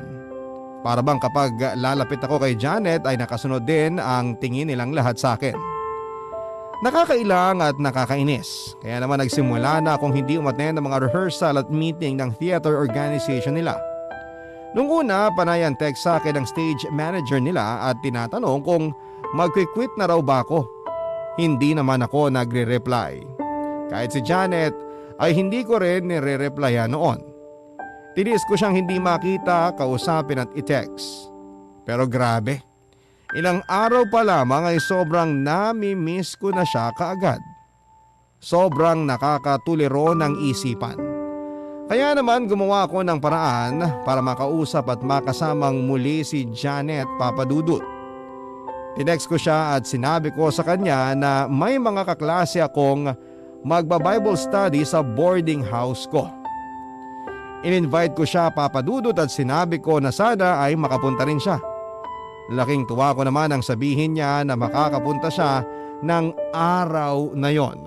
Para bang kapag lalapit ako kay Janet ay nakasunod din ang tingin nilang lahat sa akin. Nakakailang at nakakainis. Kaya naman nagsimula na akong hindi umattend ng mga rehearsal at meeting ng theater organization nila. Nung una, panay ang text sa akin ng stage manager nila at tinatanong kung magki-quit na raw ba ako. Hindi naman ako nagre-reply. Kahit si Janet ay hindi ko rin nire-replyan noon. Tinis ko siyang hindi makita, kausapin at i-text. Pero grabe, ilang araw pa lamang ay sobrang nami-miss ko na siya kaagad. Sobrang nakakatuliro ng isipan. Kaya naman gumawa ako ng paraan para makausap at makasamang muli si Janet Papadudut. Tinext ko siya at sinabi ko sa kanya na may mga kaklase akong magba-Bible study sa boarding house ko. In-invite ko siya Papadudut at sinabi ko na sana ay makapunta rin siya. Laking tuwa ko naman ang sabihin niya na makakapunta siya ng araw na yon.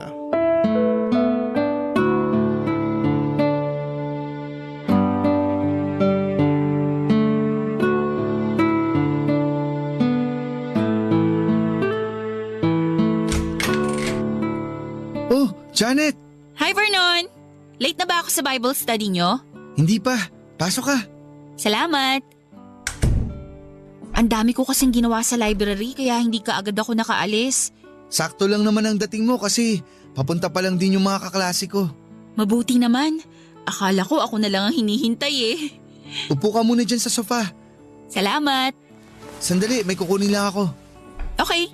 Oh, Janet! Hi Vernon! Late na ba ako sa Bible study nyo? Hindi pa. Pasok ka. Salamat! Ang dami ko kasing ginawa sa library kaya hindi ka agad ako nakaalis. Sakto lang naman ang dating mo kasi papunta pa lang din yung mga kaklase ko. Mabuti naman. Akala ko ako na lang ang hinihintay eh. Upo ka muna dyan sa sofa. Salamat! Sandali, may kukunin lang ako. Okay.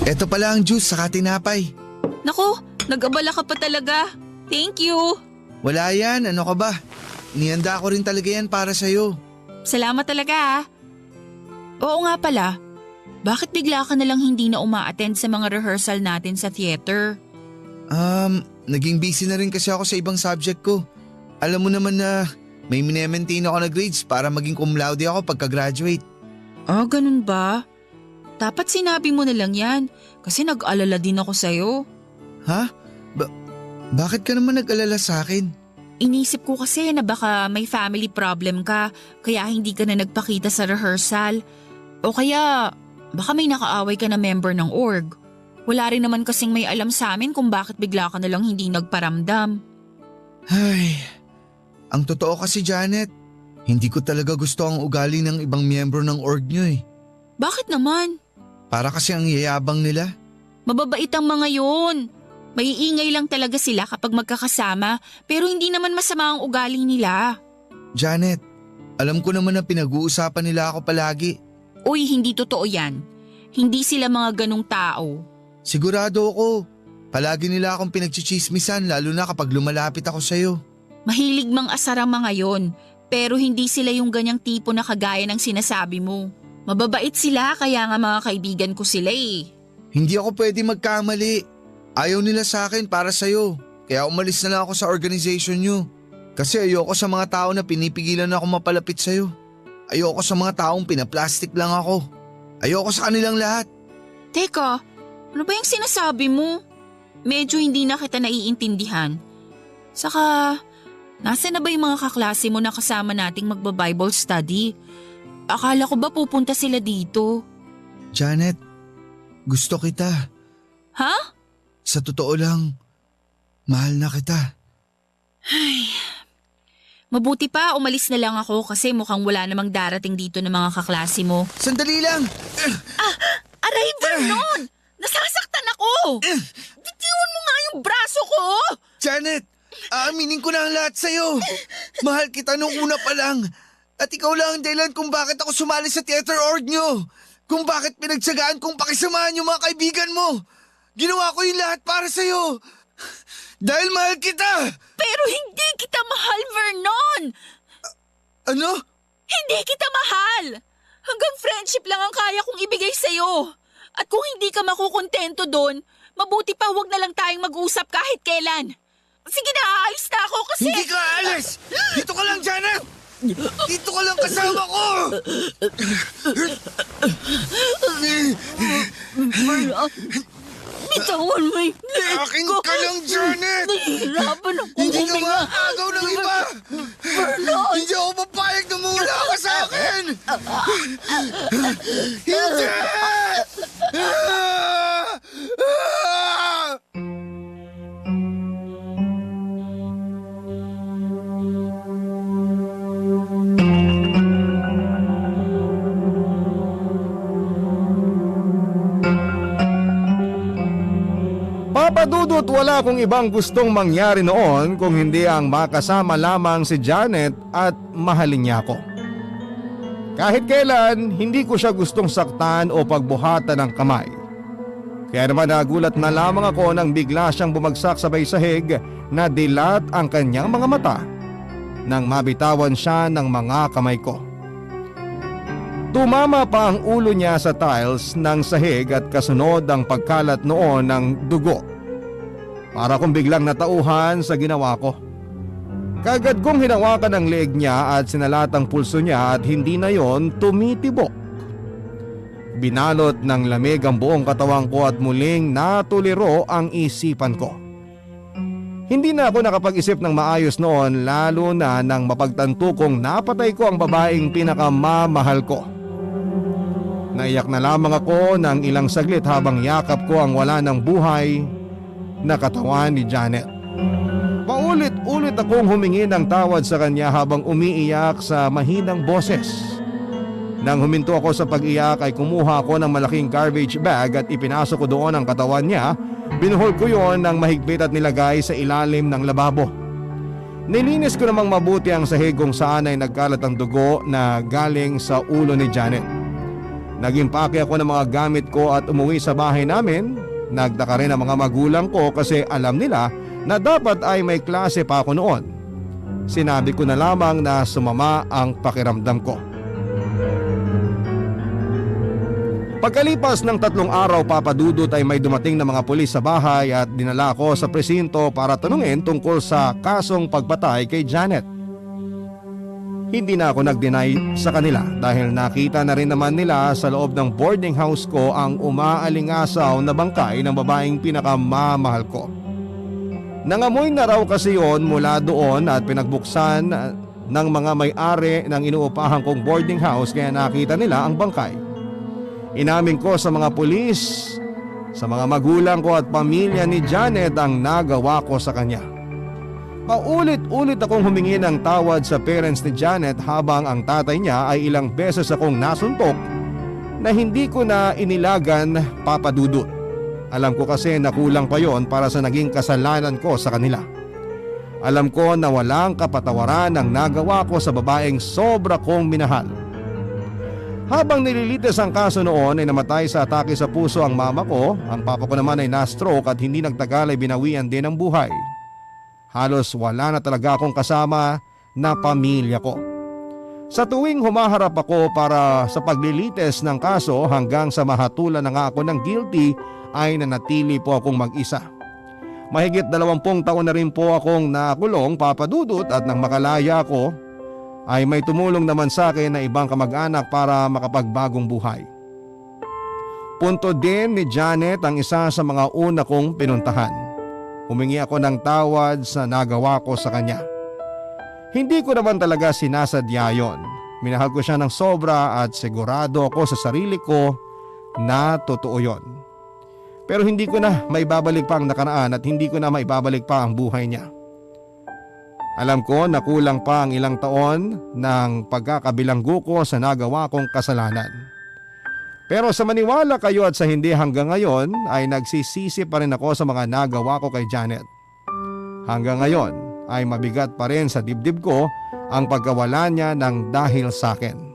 Eto pala ang juice saka tinapay. Naku, nag-abala ka pa talaga. Thank you. Wala yan, ano ka ba? Nihanda ko rin talaga yan para sa'yo. Salamat talaga ah. Oo nga pala, bakit bigla ka nalang hindi na uma-attend sa mga rehearsal natin sa theater? Naging busy na rin kasi ako sa ibang subject ko. Alam mo naman na may minemaintain ako na grades para maging cum laude ako pagka-graduate. Ah, ganun ba? Dapat sinabi mo na lang yan kasi nag-alala din ako sa'yo. Ha? Bakit ka naman nag-alala sa akin? Inisip ko kasi na baka may family problem ka kaya hindi ka na nagpakita sa rehearsal. O kaya baka may nakaaway ka na member ng org. Wala rin naman kasing may alam sa amin kung bakit bigla ka na lang hindi nagparamdam. Ay, ang totoo kasi Janet, hindi ko talaga gusto ang ugali ng ibang miyembro ng org nyo eh. Bakit naman? Para kasi ang yayabang nila. Mababait ang mga yun. Maiingay lang talaga sila kapag magkakasama pero hindi naman masama ang ugali nila. Janet, alam ko naman na pinag-uusapan nila ako palagi. Uy, hindi totoo yan. Hindi sila mga ganong tao. Sigurado ako. Palagi nila akong pinagchichismisan lalo na kapag lumalapit ako sa'yo. Mahilig mang asar ang mga yon pero hindi sila yung ganyang tipo na kagaya ng sinasabi mo. Mababait sila kaya nga mga kaibigan ko sila eh. Hindi ako pwede magkamali. Ayaw nila sa akin para sa'yo. Kaya umalis na lang ako sa organization nyo. Kasi ayoko sa mga tao na pinipigilan ako mapalapit sa'yo. Ayoko sa mga taong pinaplastic lang ako. Ayoko sa kanilang lahat. Teka, ano ba yung sinasabi mo? Medyo hindi na kita naiintindihan. Saka, nasa na ba yung mga kaklase mo na kasama nating magba-Bible study? Akala ko ba pupunta sila dito? Janet, gusto kita. Ha? Sa totoo lang, mahal na kita. Ay, Mabuti pa umalis na lang ako kasi mukhang wala namang darating dito ng mga kaklase mo. Sandali lang! Aray, Vernon! Nasasaktan ako! Bitiwan mo nga yung braso ko! Janet, aaminin ko na ang lahat sa'yo. Mahal kita nung una pa lang. At ikaw lang ang dahilan kung bakit ako sumali sa theater org nyo. Kung bakit pinagtsagaan kong pakisamahan yung mga kaibigan mo. Ginawa ko yung lahat para sa'yo. Dahil mahal kita! Pero hindi kita mahal, Vernon! Ano? Hindi kita mahal! Hanggang friendship lang ang kaya kong ibigay sa'yo. At kung hindi ka makukontento doon, mabuti pa huwag na lang tayong mag-usap kahit kailan. Sige na, aalis na ako kasi... Hindi ka aalis! Dito ka lang, Janet! Dito ka lang kasama ko! Vernon, bitawan mo yung leg Akin ko. ka lang, Janet! Nahihirapan ako Hindi ka huminga. maagaw ng iba! Vernon! Hindi ako papayag na mawala ka sa akin! Hindi! Papa Dudut, wala akong ibang gustong mangyari noon kung hindi ang makasama lamang si Janet at mahalin niya ako. Kahit kailan, hindi ko siya gustong saktan o pagbuhatan ng kamay. Kaya naman nagulat na lamang ako nang bigla siyang bumagsak sa may sahig na dilat ang kanyang mga mata nang mabitawan siya ng mga kamay ko. Tumama pa ang ulo niya sa tiles ng sahig at kasunod ang pagkalat noon ng dugo. Para kong biglang natauhan sa ginawa ko. Kagad kong hinawakan ang leeg niya at sinalat ang pulso niya at hindi na yon tumitibok. Binalot ng lamig ang buong katawan ko at muling natuliro ang isipan ko. Hindi na ako nakapag-isip ng maayos noon, lalo na nang mapagtanto kong napatay ko ang babaeng pinakamamahal ko. Naiyak na lamang ako ng ilang saglit habang yakap ko ang wala ng buhay na katawan ni Janet. Paulit-ulit akong humingi ng tawad sa kanya habang umiiyak sa mahinang boses. Nang huminto ako sa pag-iyak ay kumuha ako ng malaking garbage bag at ipinasok ko doon ang katawan niya. Binuhol ko yon ng mahigpit at nilagay sa ilalim ng lababo. Nilinis ko namang mabuti ang sahig kung saan ay nagkalat ang dugo na galing sa ulo ni Janet. Nag-impake ako ng mga gamit ko at umuwi sa bahay namin. Nagtaka rin ang mga magulang ko kasi alam nila na dapat ay may klase pa ako noon. Sinabi ko na lamang na sumama ang pakiramdam ko. Pagkalipas ng 3 araw, Papa Dudut, ay may dumating na mga pulis sa bahay at dinala ako sa presinto para tanungin tungkol sa kasong pagpatay kay Janet. Hindi na ako nag-deny sa kanila dahil nakita na rin naman nila sa loob ng boarding house ko ang umaalingasaw na bangkay ng babaeng pinakamamahal ko. Nangamoy na raw kasi yon mula doon at pinagbuksan ng mga may-ari ng inuupahan kong boarding house kaya nakita nila ang bangkay. Inamin ko sa mga pulis, sa mga magulang ko at pamilya ni Janet ang nagawa ko sa kanya. Paulit-ulit akong humingi ng tawad sa parents ni Janet habang ang tatay niya ay ilang beses akong nasuntok na hindi ko na inilagan, Papa Dudut. Alam ko kasi na kulang pa yon para sa naging kasalanan ko sa kanila. Alam ko na walang kapatawaran ang nagawa ko sa babaeng sobra kong minahal. Habang nililitis ang kaso noon ay namatay sa atake sa puso ang mama ko, ang papa ko naman ay na-stroke at hindi nagtagal ay binawian din ang buhay. Halos wala na talaga akong kasama na pamilya ko. Sa tuwing humaharap ako para sa paglilitis ng kaso hanggang sa mahatulan na nga ako ng guilty ay nanatili po akong mag-isa. Mahigit 20 taon na rin po akong nakulong, Papa Dudut, at nang makalaya ako ay may tumulong naman sa akin na ibang kamag-anak para makapagbagong buhay. Punto din ni Janet ang isa sa mga una kong pinuntahan. Humingi ako ng tawad sa nagawa ko sa kanya. Hindi ko naman talaga sinasadya yon. Minahal ko siya ng sobra at sigurado ako sa sarili ko na totoo yon. Pero hindi ko na maibabalik pa ang nakaraan at hindi ko na maibabalik pa ang buhay niya. Alam ko na kulang pa ang ilang taon ng pagkakabilanggo ko sa nagawa kong kasalanan. Pero sa maniwala kayo at sa hindi hanggang ngayon ay nagsisisi pa rin ako sa mga nagawa ko kay Janet. Hanggang ngayon ay mabigat pa rin sa dibdib ko ang pagkawala niya ng dahil sa akin.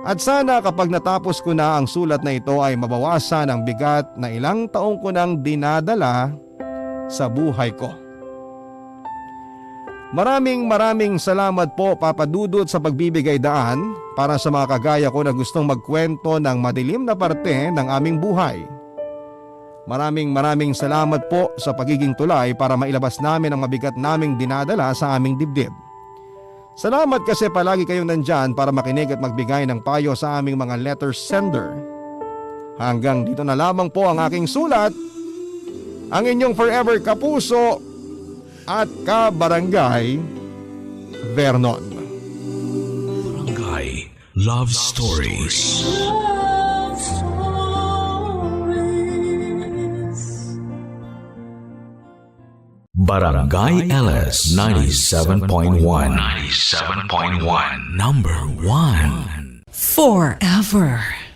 At sana kapag natapos ko na ang sulat na ito ay mabawasan ang bigat na ilang taong ko nang dinadala sa buhay ko. Maraming salamat po Papa Dudut sa pagbibigay daan para sa mga kagaya ko na gustong magkwento ng madilim na parte ng aming buhay. Maraming salamat po sa pagiging tulay para mailabas namin ang mabigat naming dinadala sa aming dibdib. Salamat kasi palagi kayong nandyan para makinig at magbigay ng payo sa aming mga letter sender. Hanggang dito na lamang po ang aking sulat. Ang inyong forever kapuso at kabarangay, Vernon. Barangay Love Stories. Love Stories. Barangay LS 97.1. 97.1. Number 1. Forever.